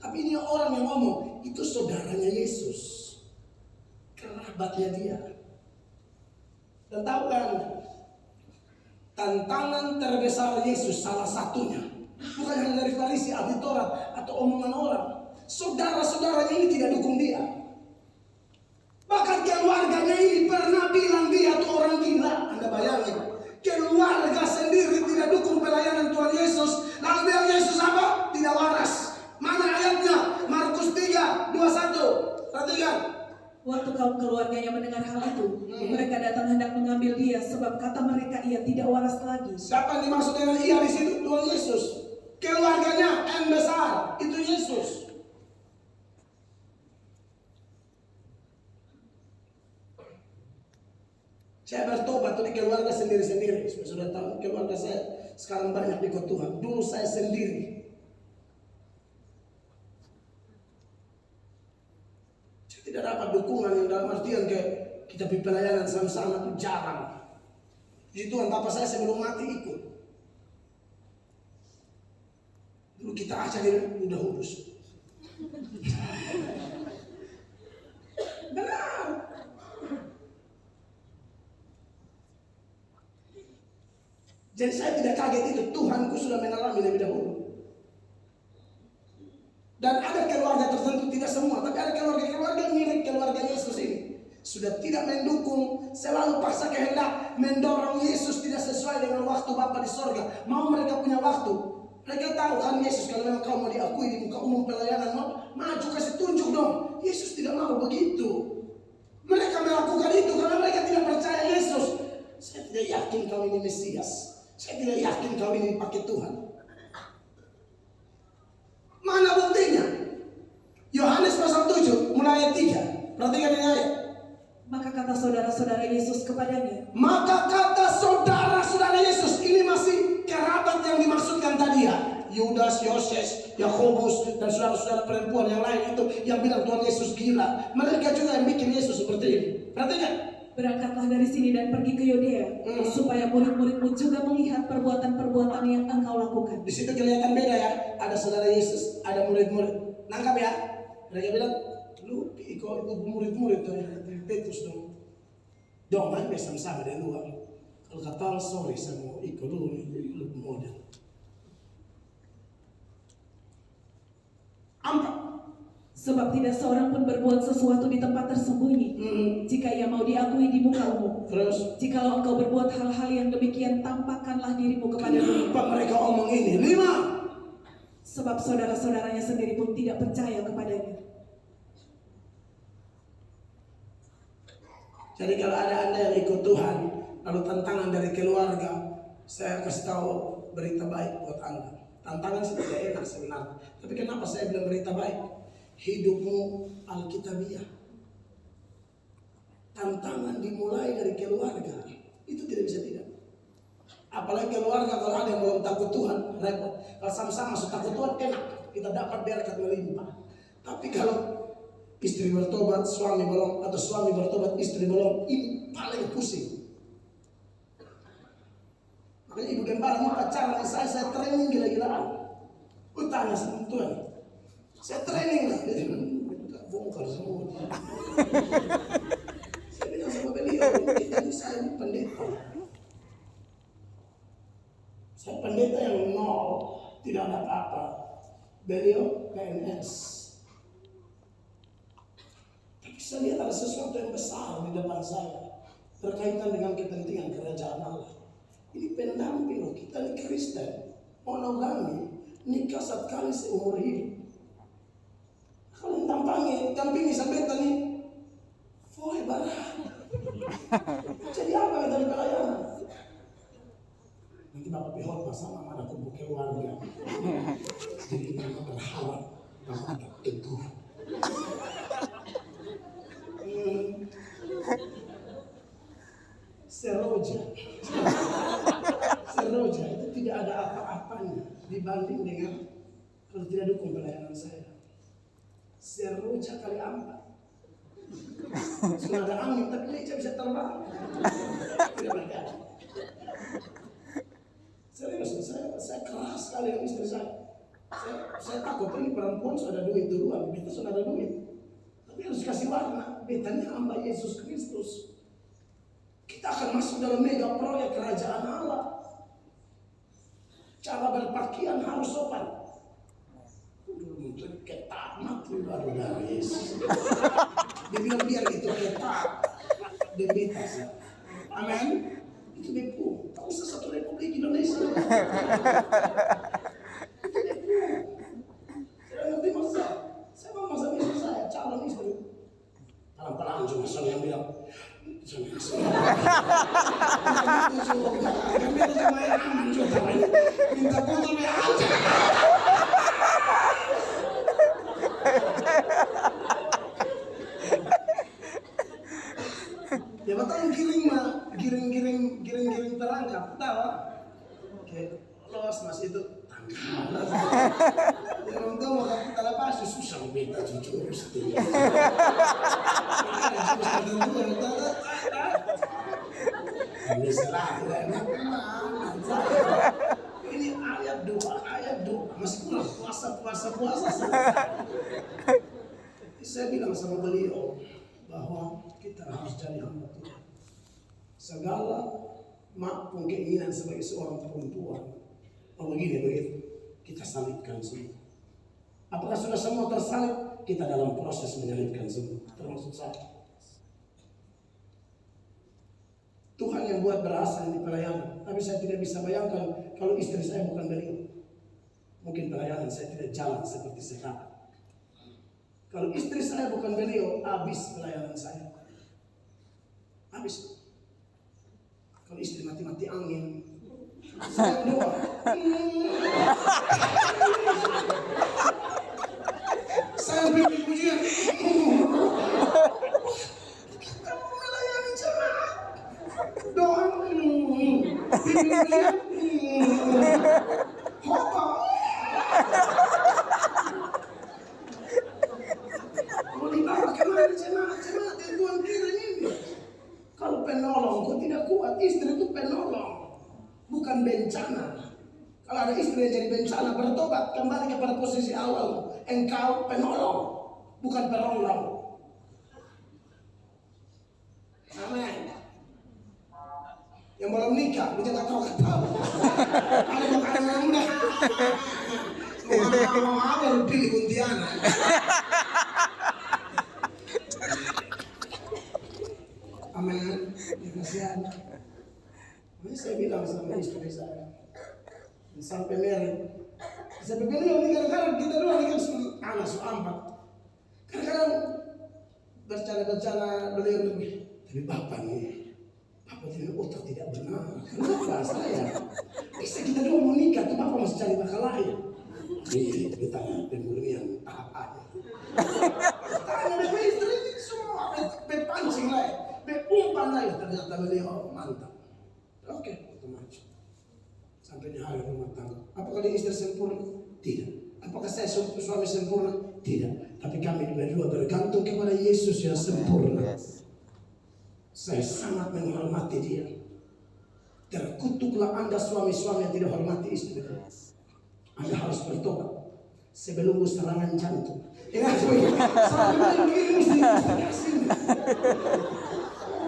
Tapi ini orang yang ngomong itu saudaranya Yesus, kerabatnya dia. Dan tahu kan, tantangan terbesar Yesus salah satunya bukan hanya dari Farisi, ahli Taurat atau omongan orang. Saudara-saudaranya ini tidak dukung dia. Bahkan keluarganya ini pernah bilang dia tuh orang gila. Anda bayangin, keluarga sendiri tidak dukung pelayanan Tuhan Yesus. Lalu bilang Yesus apa? Tidak waras. Mana ayatnya? Markus 3:21. Perhatikan. Waktu kaum keluarganya mendengar hal itu, mereka datang hendak mengambil dia, sebab kata mereka ia tidak waras lagi. Siapa yang dimaksud dengan ia di situ? Tuhan Yesus. Keluarganya yang besar itu Yesus. Saya bertobat tuh di keluarga sendiri-sendiri. Sudah tahu keluarga saya sekarang banyak ikut Tuhan. Dulu saya sendiri. Saya tidak dapat dukungan yang dalam artian kayak kita pergi pelayanan sama-sama itu jarang. Puji Tuhan, papa saya sebelum mati ikut. Dulu kita aja dia udah hudus. Benar. Jadi saya tidak kaget itu, Tuhanku sudah mengalami lebih dahulu. Dan ada keluarga tertentu, tidak semua, tapi ada keluarga mirip keluarga Yesus ini. Sudah tidak mendukung, selalu paksa kehendak, mendorong Yesus tidak sesuai dengan waktu Bapa di sorga. Mau mereka punya waktu. Mereka tahu kan Yesus, kalau memang kau mau diakui di muka umum pelayanan, maju kasih tunjuk dong. Yesus tidak mau begitu. Mereka melakukan itu karena mereka tidak percaya Yesus. Saya tidak yakin kau ini Mesias. Saya tidak yakin kau ini dipakai Tuhan. Mana buktinya? Yohanes pasal 7 mulai ayat 3. Perhatikan ini ayat. Maka kata saudara-saudara Yesus kepadanya. Maka kata saudara-saudara Yesus, ini masih kerabat yang dimaksudkan tadi ya. Yudas, Yoses, Yakobus dan saudara-saudara perempuan yang lain itu yang bilang Tuhan Yesus gila. Mereka juga yang bikin Yesus seperti ini. Perhatikan. Berangkatlah dari sini dan pergi ke Yudea, supaya murid-muridmu juga melihat perbuatan-perbuatan yang engkau lakukan. Di situ kelihatan beda ya. Ada saudara Yesus, ada murid-murid. Nangkap ya? Mereka bilang, lu ikut murid-murid dari Petrus dong. Dong, main bersama-sama dari luar. Kalau kata sorry, saya mau ikut dulu nih, lu model. Ampak. Sebab tidak seorang pun berbuat sesuatu di tempat tersembunyi, jika ia mau diakui di muka umum. Terus? Jikalau engkau berbuat hal-hal yang demikian, tampakkanlah dirimu kepada dunia. Kenapa mereka omong ini? 5. Sebab saudara-saudaranya sendiri pun tidak percaya kepadanya. Jadi kalau ada Anda yang ikut Tuhan, lalu tantangan dari keluarga, saya kasih tahu berita baik buat Anda. Tantangan sih tidak enak sebenarnya. Tapi kenapa saya bilang berita baik? Hidupmu Alkitabiah. Tantangan dimulai dari keluarga. Itu tidak bisa tidak. Apalagi keluarga kalau ada yang belum takut Tuhan, repot. Kalau sama-sama masuk takut Tuhan enak, kita dapat berkat melimpah. Tapi kalau istri bertobat, suami belum, atau suami bertobat, istri belum, ini paling pusing. Makanya ibu gembala ini pacaran saya training gila-gilaan. Tanya sama Tuhan. Saya training lah, bongkar semua. Saya bilang sama beliau, jadi saya ini pendeta. Saya pendeta yang nol, tidak ada apa-apa. Beliau PNS. Tapi saya lihat ada sesuatu yang besar di depan saya, berkaitan dengan kepentingan kerajaan Allah. Ini pendamping loh, kita ini Kristen, monogami, nikah 1 kali seumur hidup. Kalau dampingi sampai tadi, foy barang. Jadi apa yang tadi pelayanan? Nanti Bapak pihot sama mana kumpul keluarga. Jadi ini berharap Mantap teguh. Seroja. Seroja itu tidak ada apa-apanya dibanding dengan kalau tidak dukung pelayanan saya. Seroja kali 4. Sudah ada angin tapi meja bisa terbang. Tidak berkata. Serius, saya keras sekali dengan istri saya. Saya takut ini perempuan sudah ada duit duluan, beta sudah ada duit. Tapi harus kasih warna. Betanya hamba Yesus Kristus. Kita akan masuk dalam mega proyek kerajaan Allah. Cara berpakaian harus sopan. Ketat mati baru dari Yesus. Dia bilang biar itu ketat. Demi tas. Amin. Itu depu. Tak usah satu Republik Indonesia. Itu depu. Saya ngerti maksud saya. Saya mau maksud istri saya, calon istri. Pelan-pelan cuma suami yang bilang. Suami yang kami itu cuma yang aman juga. Minta putul ya aja. Ya betul giring terangkap, tahu? Oke, los mas itu tangkap. Ya orang tua mau kita lepas susah beta jujur sih. Ini salah, ini ayat doa masih kurang puasa. Saya bilang sama beliau bahwa kita harus jadi hamba Tuhan. Segala maupun keinginan sebagai seorang perempuan, begini, kita salibkan semua. Apakah sudah semua tersalib? Kita dalam proses menyalibkan semua, termasuk saya. Tuhan yang buat berasa ini pelayanan, tapi saya tidak bisa bayangkan kalau istri saya bukan beliau. Mungkin pelayanan saya tidak jalan seperti sekarang. Kalau istri saya bukan beliau, habis pelayanan saya. Habis. Kalau istri mati-mati angin, saya doa. Saya beri pujian. Kita melayani jemaat. Doa. Pujian. Hoba. Mau dibawa kemana jemaat yang Tuhan kirim ini? Kalau penolong kok tidak kuat, istri itu penolong, bukan bencana. Kalau ada istri yang jadi bencana, bertobat kembali kepada posisi awal. Engkau penolong, bukan penolong. Amin. Yang belum nikah, dia nggak tahu. Ada makanan yang mudah. Mau apa lu pilih kuntianak? Amin. Kasihan. Ini saya bilang sama istri saya, sampai Mary, sampai beliau ini kadang-kadang kita doang ini kan anak suampat. Kadang-kadang bercanda beliau lebih. Tapi bapak tidak otak tidak benar. Kenapa saya? Bisa kita doang mau nikah, tuh bapak masih cari bakal lain. Ini kita pembulian tahap aja. Tanya dengan istri ini semua bepancing lain. Umpan lagi ternyata beliau mantap. Oke, kita maju. Sampai di hari rumah tangga. Apakah dia istri sempurna? Tidak. Apakah saya suami sempurna? Tidak. Tapi kami berdua bergantung kepada Yesus yang sempurna. Saya sangat menghormati dia. Terkutuklah Anda suami-suami yang tidak hormati istri. Anda harus bertobat sebelum serangan jantung.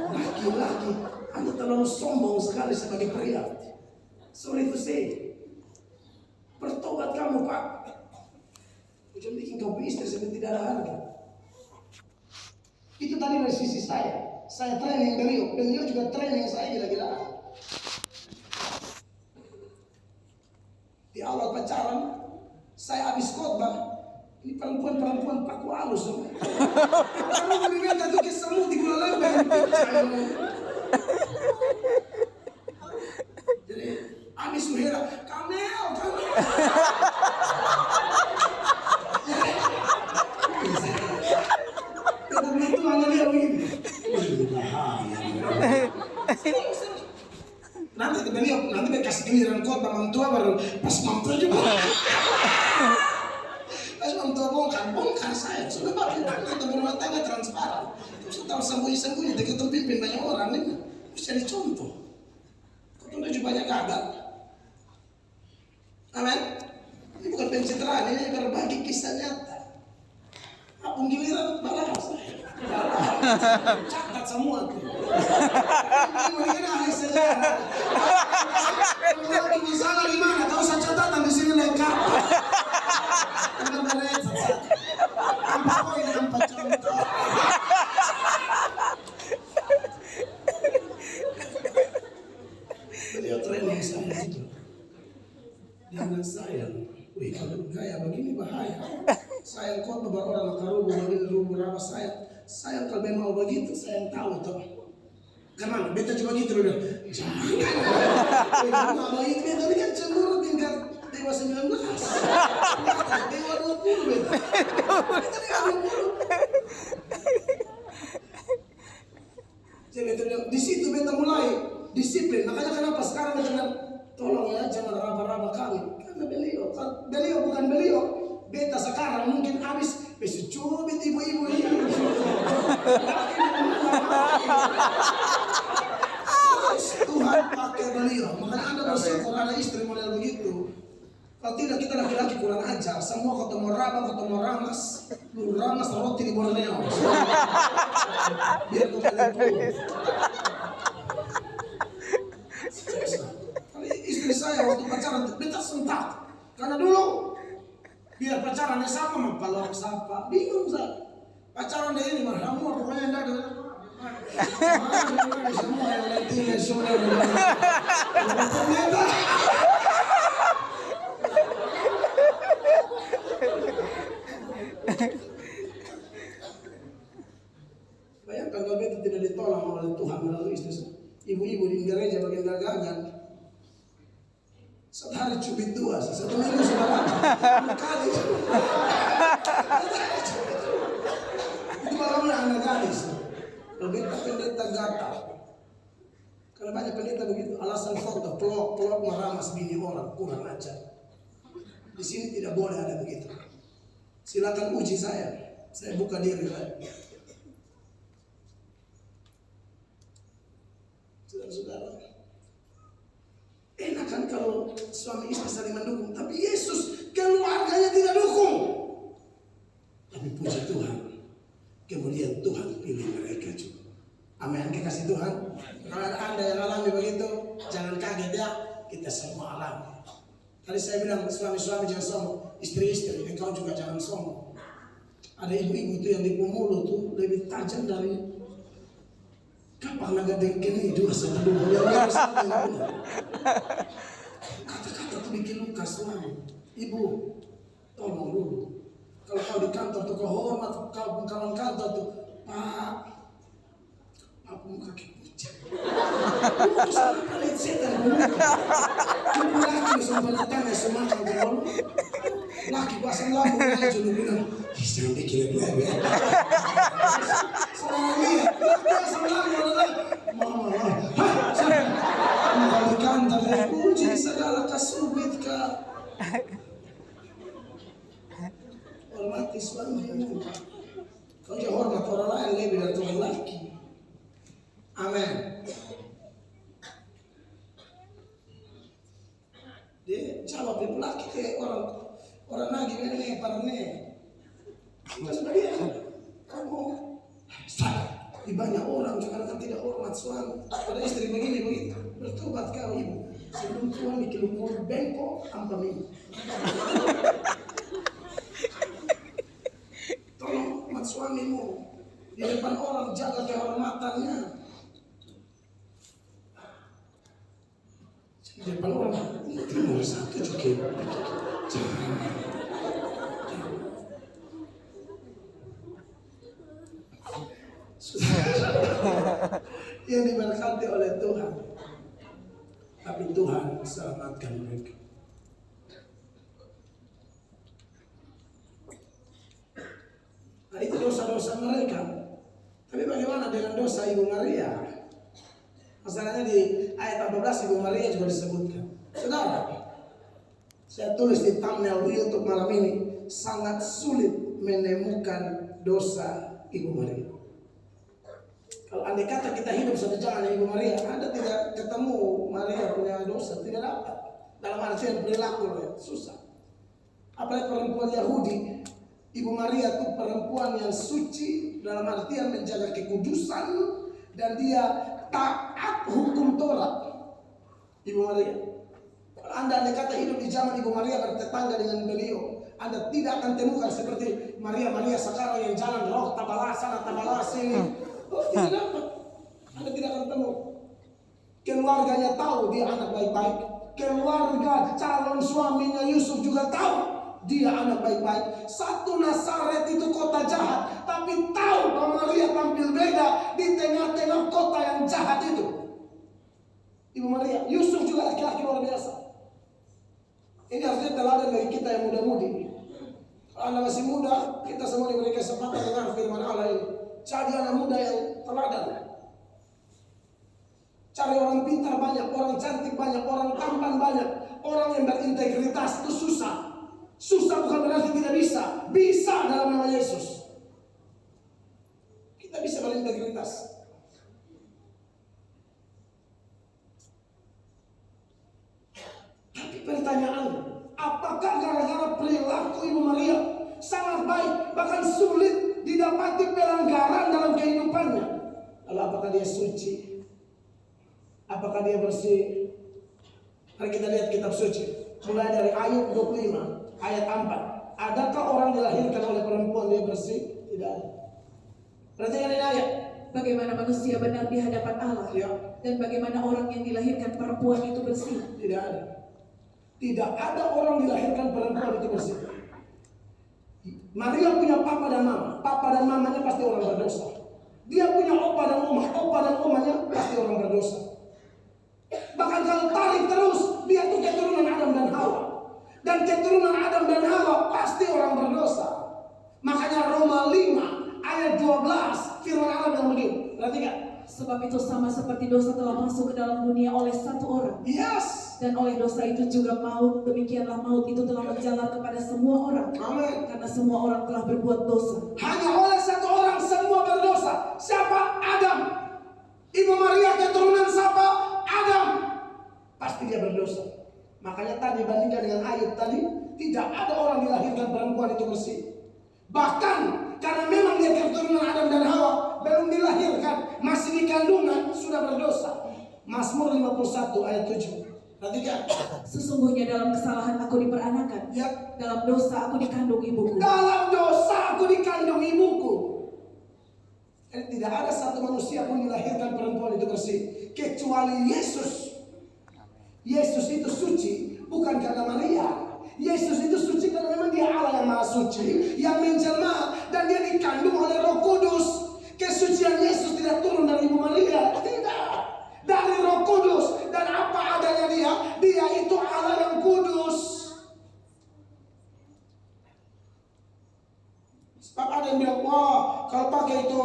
Laki-laki, Anda terlalu sombong sekali sebagai pria. Sorry to say. Bertobat kamu, Pak. Jangan bikin kau istri seperti tidak ada harga. Itu tadi dari sisi saya. Saya training beliau juga training saya gila-gilaan. Di awal pacaran, saya habis khotbah. Ini perempuan paku halus semua. Kamu berikan satu kisahmu di gula lembek. Jadi habis Suhera, Kamel. Kita berumah tangga transparan. Terus tahu sembunyi-sembunyi, kita pimpin banyak orang ini. Bisa dicontoh. Kau tunjuk banyak gagal. Amin. Ini bukan pencitraan, ini berbagi kisah nyata. Apung giliran balas. Catat semua tuh. Ini ahli sejarah. Kalau lagi masalah di mana? Tahu saya catatan di sini lengkap. Karena beres. Apa poin, apa contoh. Beliau training saya itu. Dia bilang sayang. Wih, kalau gaya begini bahaya. Sayang kok beberapa orang karubu begini rubu berapa sayang kalau memang begitu sayang tahu tuh. Karena beta cuma gitu loh. Jangan. Kalau begitu beta ini kan cemburu tingkat dewa 19. Dewa 20 beta. Beta tinggal 20. Jadi beta bilang di situ beta mulai disiplin. Makanya kenapa sekarang beta bilang tolong ya jangan raba-raba kami. Karena beliau bukan beliau. Beta sekarang mungkin habis besi cubit ibu-ibu ini. Tuhan pakai beliau. Makanya Anda bersyukur ada istri model begitu. Kalau tidak kita laki-laki kurang ajar. Semua ketemu raba, ketemu ramas. Lu ramas roti di Borneo. Biar kau kalian. Kalau istri saya waktu pacaran beta sentak. Karena dulu biar pacarannya sama mempelok sapa bingung saya pacaran dia ini marhamu pokoknya enggak ada semua yang letih sudah ternyata bayangkan kalau itu tidak ditolong oleh Tuhan melalui istri ibu-ibu di gereja bagian dagangan. Satu hari cubit 2, satu minggu sudah kali. Itu malam anak gadis. Pendeta gatal. Karena banyak pendeta begitu. Alasan foto, pelok meramas bini orang kurang ajar. Di sini tidak boleh ada begitu. Silakan uji saya. Saya buka diri saya. Saudara-saudara. Enak kan kalau suami istri saling mendukung, tapi Yesus keluarganya tidak dukung. Tapi puji Tuhan, kemudian Tuhan pilih mereka juga. Amin, kasih Tuhan. Kalau ada Anda yang alami begitu, jangan kaget ya, kita semua alami. Tadi saya bilang suami-suami jangan sombong, istri-istri, engkau juga jangan sombong. Ada ibu-ibu itu yang di mulut tuh lebih tajam dari kapan agak dengkini 2 yang kata-kata tuh bikin luka suami. Ibu, tolong dulu. Kalau kau di kantor tuh kau hormat kawan kantor tuh, Pak pun kaki pucat. Itu sama paling setan. Cuma laki sama tanya semangat ngomong. Laki pasang lampu aja dulu bilang, jangan bikin lebih ya. Sama lihat, pasang lampu mama, kalau di kantor dia puji segala kasubit kak. Hormati suamimu. Kau jangan hormat orang lain lebih dari Tuhan laki. Amin. Dia jawab dia laki kayak orang lagi ini parne. Mas dia kamu di banyak orang sekarang kan tidak hormat suami. Pada istri begini begitu. Bertobat kau ibu. Sebelum Tuhan bikin lumpur bengkok ampun. Tolong hormat suamimu. Di depan orang jaga kehormatannya. Di depan orang nomor 1 juga. Jangan. Yang diberkati oleh Tuhan. Tapi Tuhan selamatkan mereka. Nah itu dosa-dosa mereka. Tapi bagaimana dengan dosa Ibu Maria? Masalahnya di ayat 14 Ibu Maria juga disebutkan. Saudara, saya tulis di thumbnail YouTube malam ini, sangat sulit menemukan dosa Ibu Maria. Kalau andai kata kita hidup satu jalan Ibu Maria, Anda tidak ketemu Maria punya dosa, tidak dapat. Dalam artian perilaku susah. Apalagi perempuan Yahudi, Ibu Maria itu perempuan yang suci dalam artian menjaga kekudusan dan dia taat hukum Taurat. Ibu Maria. Kalau Anda andai kata hidup di zaman Ibu Maria bertetangga dengan beliau, Anda tidak akan temukan seperti Maria sekarang yang jalan roh tabala sana tabala sini. Oh, tidak dapat. Anda tidak akan temu. Keluarganya tahu dia anak baik-baik. Keluarga calon suaminya Yusuf juga tahu dia anak baik-baik. Satu Nazaret itu kota jahat, tapi tahu bahwa Maria tampil beda di tengah-tengah kota yang jahat itu. Ibu Maria, Yusuf juga laki-laki luar biasa. Ini harusnya teladan bagi kita yang muda-mudi. Kalau Anda masih muda, kita semua diberi kesempatan dengar firman Allah ini. Cari anak muda yang teladan. Cari orang pintar banyak, orang cantik banyak, orang tampan banyak, orang yang berintegritas itu susah. Susah bukan berarti tidak bisa. Bisa dalam nama Yesus. Kita bisa berintegritas. Tapi pertanyaannya, apakah gara-gara perilaku Ibu Maria sangat baik, bahkan sulit didapati pelanggaran dalam kehidupannya? Lalu apakah dia suci? Apakah dia bersih? Mari kita lihat kitab suci. Mulai dari Ayub 25 ayat 4. Adakah orang dilahirkan oleh perempuan dia bersih? Tidak ada. Perhatikan ini ayat. Bagaimana manusia benar di hadapan Allah, Ya. dan bagaimana orang yang dilahirkan perempuan itu bersih. Tidak ada. Tidak ada orang dilahirkan perempuan itu bersih. Maria punya papa dan mama. Papa dan mamanya pasti orang berdosa. Dia punya opa dan oma. Opa dan omanya pasti orang berdosa. Bahkan kalau tarik terus, dia tuh keturunan Adam dan Hawa. Dan keturunan Adam dan Hawa pasti orang berdosa. Makanya Roma 5 ayat 12 firman Allah bilang begini. Perhatikan. Sebab itu sama seperti dosa telah masuk ke dalam dunia oleh satu orang. Yes. Dan oleh dosa itu juga maut, demikianlah maut itu telah menjalar kepada semua orang. Amin. Karena semua orang telah berbuat dosa. Hanya oleh satu orang semua berdosa. Siapa? Adam. Ibu Maria keturunan siapa? Adam. Pasti dia berdosa. Makanya tadi bandingkan dengan Ayub tadi, tidak ada orang dilahirkan perempuan itu bersih. Bahkan karena memang dia keturunan Adam dan Hawa, belum dilahirkan, masih di kandungan sudah berdosa. Mazmur 51 ayat 7. Perhatikan. Sesungguhnya dalam kesalahan aku diperanakan, Ya. dalam dosa aku dikandung ibuku. Dalam dosa aku dikandung ibuku. Tidak ada satu manusia pun dilahirkan perempuan itu bersih, kecuali Yesus. Yesus itu suci bukan karena Maria. Yesus itu suci karena memang dia Allah yang maha suci, yang menjelma, dan dia dikandung oleh Roh Kudus. Kesucian Yesus tidak turun dari Ibu Maria, tidak, dari Roh Kudus. Dan apa adanya dia itu Allah yang kudus. Sebab ada yang bilang, wah kalau pakai itu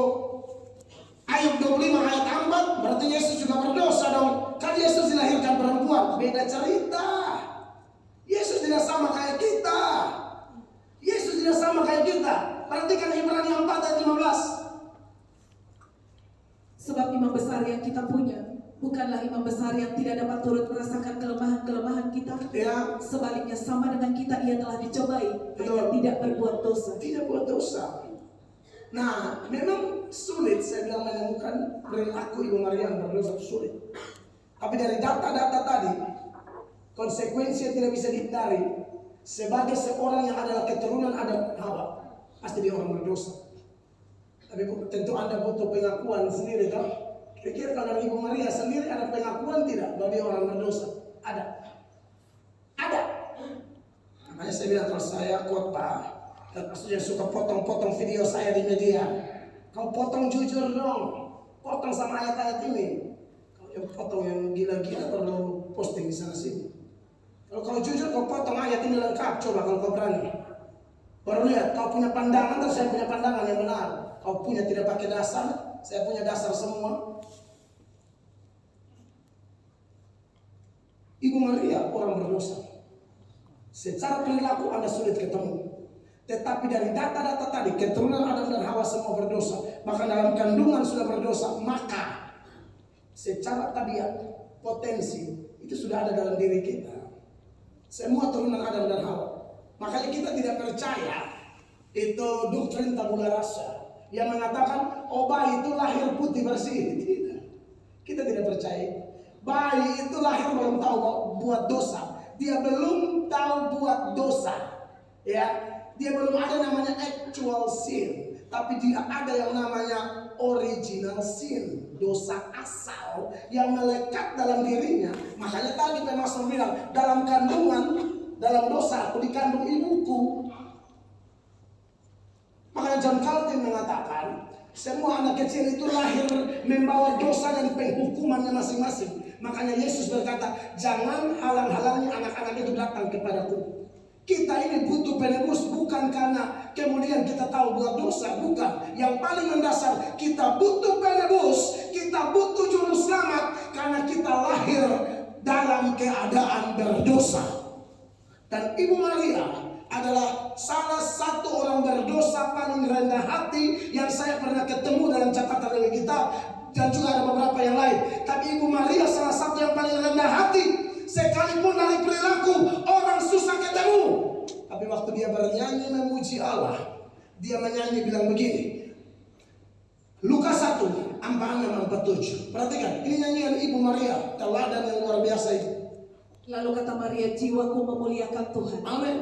Ayub 25 ayat 4, berarti Yesus juga berdosa dong. Kan Yesus dilahirkan perempuan, beda cerita. Yesus tidak sama kayak kita. Yesus tidak sama kayak kita. Perhatikan Ibrani 4 ayat 15. Sebab imam besar yang kita punya bukanlah imam besar yang tidak dapat turut merasakan kelemahan-kelemahan kita. Ya. Sebaliknya sama dengan kita ia telah dicobai, hanya tidak berbuat dosa. Tidak buat dosa. Nah, memang sulit saya bilang menemukan perilaku Ibu Maria yang berdosa, sulit. Tapi dari data-data tadi, konsekuensi yang tidak bisa dihindari. Sebagai seorang yang adalah keturunan Adam Hawa, pasti dia orang berdosa. Tapi tentu Anda butuh pengakuan sendiri kan? Kira-kira kalau dari Ibu Maria sendiri ada pengakuan tidak bahwa dia orang berdosa? Ada. Ada. Makanya saya bilang kalau saya khotbah, dan maksudnya suka potong-potong video saya di media, kau potong jujur dong, potong sama ayat-ayat ini. Kalau yang potong yang gila-gila perlu posting di sana sini. Kalau kau jujur kau potong ayat ini lengkap, coba kalau kau berani. Baru lihat kau punya pandangan atau saya punya pandangan yang benar. Kau punya tidak pakai dasar, saya punya dasar semua. Ibu Maria orang berdosa. Secara perilaku Anda sulit ketemu. Tetapi dari data-data tadi, keturunan Adam dan Hawa semua berdosa. Bahkan dalam kandungan sudah berdosa. Maka secara tabiat, potensi itu sudah ada dalam diri kita. Semua turunan Adam dan Hawa. Makanya kita tidak percaya itu doktrin tabula rasa yang mengatakan oh bayi itu lahir putih bersih. Tidak. Kita tidak percaya. Bayi itu lahir belum tahu buat dosa. Dia belum tahu buat dosa. Ya, dia belum ada namanya actual sin, tapi dia ada yang namanya original sin, dosa asal yang melekat dalam dirinya. Makanya tadi Pemasor bilang, dalam kandungan, dalam dosa aku dikandung ibuku. Makanya John Calvin mengatakan, semua anak kecil itu lahir membawa dosa dan penghukumannya masing-masing. Makanya Yesus berkata, jangan halang-halangi anak-anak itu datang kepadaku. Kita ini butuh penebus bukan karena kemudian kita tahu buat dosa, bukan. Yang paling mendasar, kita butuh penebus, kita butuh juru selamat karena kita lahir dalam keadaan berdosa. Dan Ibu Maria adalah salah satu orang berdosa paling rendah hati yang saya pernah ketemu dalam catatan dari kitab, dan juga ada beberapa yang lain. Tapi Ibu Maria salah satu yang paling rendah hati. Sekalipun dari perilaku orang susah ketemu, tapi waktu dia bernyanyi memuji Allah, dia menyanyi bilang begini. Lukas 1, 46-47. Perhatikan, ini nyanyian Ibu Maria, teladan yang luar biasa itu. Lalu kata Maria, jiwaku memuliakan Tuhan. Amin.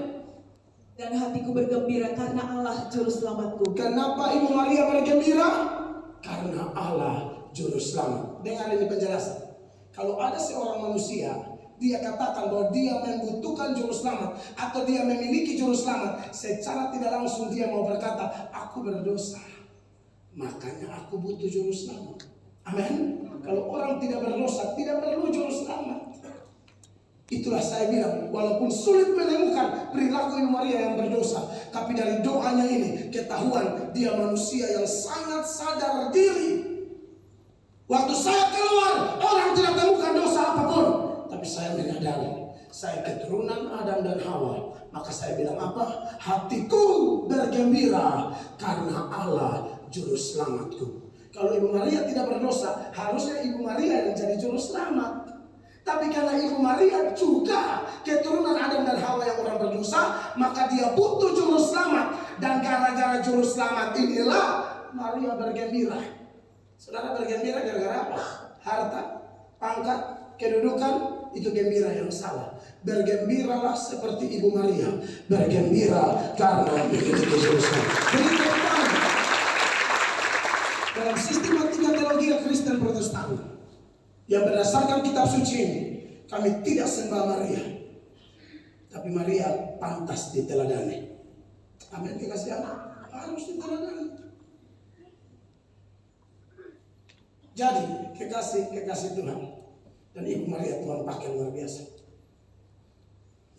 Dan hatiku bergembira karena Allah juru selamatku. Kenapa Ibu Maria bergembira? Karena Allah juru selamat. Dengar ini penjelasan. Kalau ada seorang manusia, dia katakan bahwa dia membutuhkan juru selamat atau dia memiliki juru selamat, secara tidak langsung dia mau berkata, aku berdosa, makanya aku butuh juru selamat. Amin. Kalau orang tidak berdosa, tidak perlu juru selamat. Itulah saya bilang, walaupun sulit menemukan perilaku Ibu Maria yang berdosa, tapi dari doanya ini ketahuan dia manusia yang sangat sadar diri. Waktu saya keluar, orang tidak temukan dosa apapun, tapi saya menyadari saya keturunan Adam dan Hawa. Maka saya bilang apa? Hatiku bergembira karena Allah juru selamatku. Kalau Ibu Maria tidak berdosa, harusnya Ibu Maria yang jadi juru selamat. Tapi karena Ibu Maria juga keturunan Adam dan Hawa yang orang berdosa, maka dia butuh juru selamat. Dan gara-gara juru selamat inilah Maria bergembira. Saudara bergembira gara-gara apa? Harta, pangkat, kedudukan, itu gembira yang salah. Bergembiralah seperti Ibu Maria. Bergembira karena memiliki juru selamat. Dalam sistematika teologi Kristen Protestan yang berdasarkan kitab suci ini, kami tidak sembah Maria, tapi Maria pantas diteladani. Amin. Dikasih anak harus diteladani. Jadi kekasih Tuhan dan Ibu Maria Tuhan pakai luar biasa.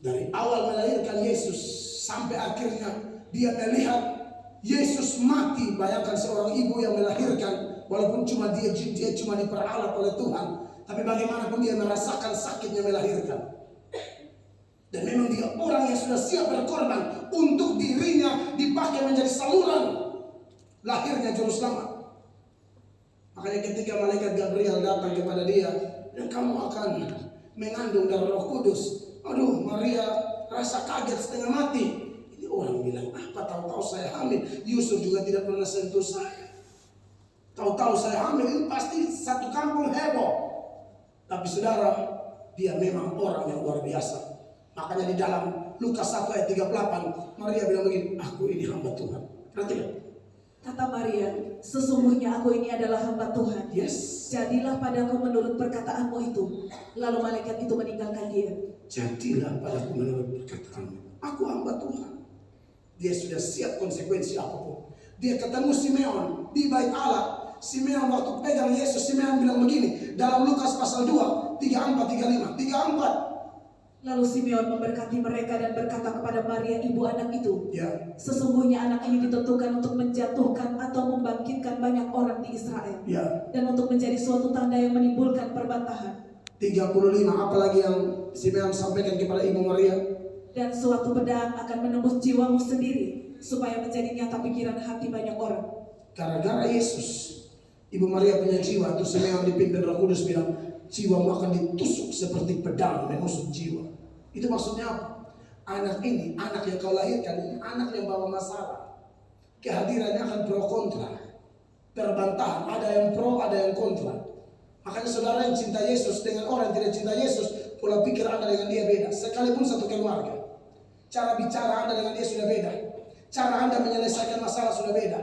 Dari awal melahirkan Yesus sampai akhirnya dia melihat Yesus mati. Bayangkan seorang ibu yang melahirkan, walaupun dia cuma diperalat oleh Tuhan, tapi bagaimanapun dia merasakan sakitnya melahirkan. Dan memang dia orang yang sudah siap berkorban untuk dirinya dipakai menjadi saluran lahirnya juru selamat. Makanya ketika malaikat Gabriel datang kepada dia, dan kamu akan mengandung dari Roh Kudus. Aduh, Maria rasa kaget setengah mati. Ini orang bilang apa? Tahu-tahu saya hamil. Yusuf juga tidak pernah sentuh saya. Tahu-tahu saya hamil, ini pasti satu kampung heboh. Tapi saudara, dia memang orang yang luar biasa. Makanya di dalam Lukas 1 ayat 38, Maria bilang begini, aku ini hamba Tuhan. Perhatikan. Kata Maria, sesungguhnya aku ini adalah hamba Tuhan. Yes. Jadilah padaku menurut perkataanmu itu. Lalu malaikat itu meninggalkan dia. Jadilah padaku menurut perkataanmu. Aku hamba Tuhan. Dia sudah siap konsekuensi apapun. Dia ketemu Simeon di bait Allah. Simeon waktu pegang Yesus, Simeon bilang begini dalam Lukas pasal 2, 34, 35, 34. Lalu Simeon memberkati mereka dan berkata kepada Maria ibu anak itu, Ya. sesungguhnya anak ini ditentukan untuk menjatuhkan atau membangkitkan banyak orang di Israel, Ya. dan untuk menjadi suatu tanda yang menimbulkan perbantahan. 35, apalagi yang Simeon sampaikan kepada Ibu Maria. Dan suatu pedang akan menembus jiwamu sendiri, supaya menjadi nyata pikiran hati banyak orang. Gara-gara Yesus, Ibu Maria punya jiwa. Itu Simeon dipimpin Roh Kudus bilang, jiwamu akan ditusuk seperti pedang menusuk jiwa. Itu maksudnya apa? Anak ini, anak yang kau lahirkan ini, anak yang bawa masalah. Kehadirannya akan pro kontra, perbantahan. Ada yang pro, ada yang kontra. Makanya saudara yang cinta Yesus dengan orang yang tidak cinta Yesus, pola pikir Anda dengan dia beda. Sekalipun satu keluarga, cara bicara Anda dengan dia sudah beda. Cara Anda menyelesaikan masalah sudah beda.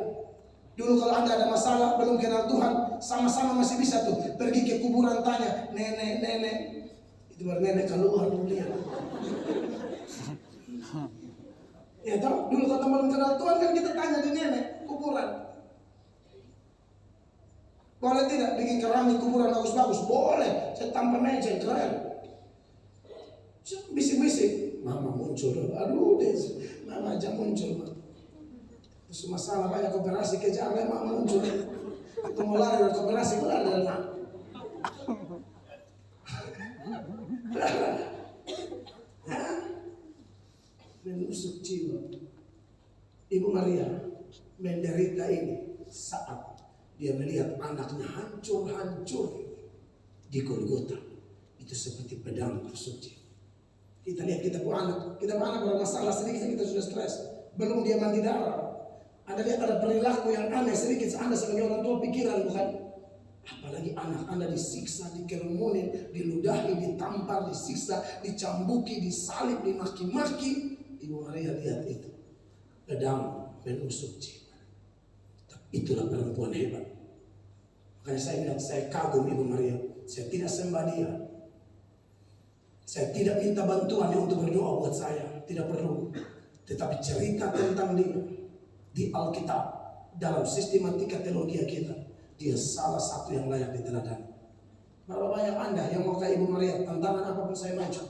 Dulu kalau Anda ada masalah, belum kenal Tuhan, sama-sama masih bisa tuh pergi ke kuburan tanya, nenek. Itu baru nenek keluar dulu lihat. Ya toh, dulu kalau belum kenal Tuhan kan kita tanya di nenek kuburan. Boleh tidak bikin keramik kuburan bagus-bagus? Boleh. Saya tanpa meja keren. Bisik-bisik, mama muncul. Aduh, mama aja muncul. Terus masalah banyak operasi kejar, mama muncul. Itu mau lari dari operasi, lari dari mana? Menusuk jiwa. Ibu Maria menderita ini saat dia melihat anaknya hancur-hancur di Golgota. Itu seperti pedang tusuk jiwa. Kita lihat kita punya anak bermasalah sedikit kita sudah stres. Belum dia mandi darah. Anda lihat ada perilaku yang aneh sedikit. Anda sebagai orang tua pikiran bukan? Apalagi anak Anda disiksa, dikerumunin, diludahi, ditampar, disiksa, dicambuki, disalib, dimaki-maki. Ibu Maria lihat itu. Pedang menusuk jiwa. Itulah perempuan hebat. Makanya saya bilang, saya kagum Ibu Maria. Saya tidak sembah dia. Saya tidak minta bantuan untuk berdoa buat saya. Tidak perlu. Tetapi cerita tentang dia di Alkitab, dalam sistematika teologi kita, dia salah satu yang layak diteladani. Berapa banyak Anda yang mau kayak Ibu Maria, tantangan apapun saya maju.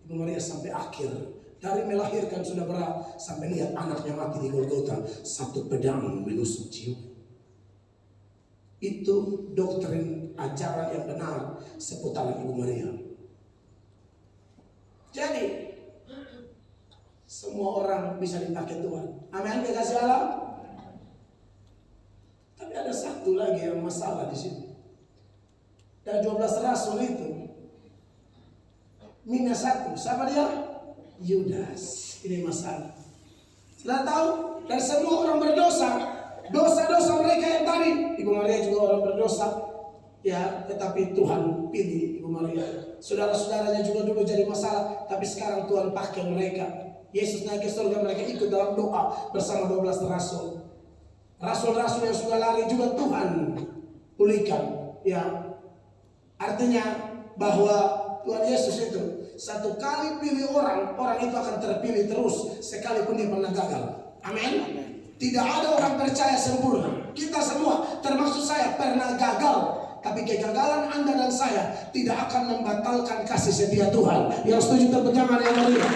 Ibu Maria sampai akhir, dari melahirkan sudah berat, sampai lihat anaknya mati di Golgota, satu pedang menusuk jiwa. Itu doktrin ajaran yang benar seputaran Ibu Maria. Jadi semua orang bisa dipakai Tuhan. Amin, dikasih Allah. Tapi ada satu lagi yang masalah di sini. Dari 12 rasul itu, minus satu. Siapa dia? Yudas. Ini masalah. Sudah tahu? Dari semua orang berdosa, dosa-dosa mereka yang tadi. Ibu Maria juga orang berdosa. Ya, tetapi Tuhan pilih Ibu Maria. Saudara-saudaranya juga dulu jadi masalah, tapi sekarang Tuhan pakai mereka. Yesus naik ke surga, mereka ikut dalam doa bersama 12 rasul. Rasul-rasul yang sudah lari juga Tuhan pulihkan. Ya, artinya bahwa Tuhan Yesus itu satu kali pilih orang itu akan terpilih terus sekalipun dia pernah gagal. Amin. Tidak ada orang percaya sempurna. Kita semua, termasuk saya, pernah gagal. Tapi kegagalan Anda dan saya tidak akan membatalkan kasih setia Tuhan. Yang setuju tepuk tangan yang mulia.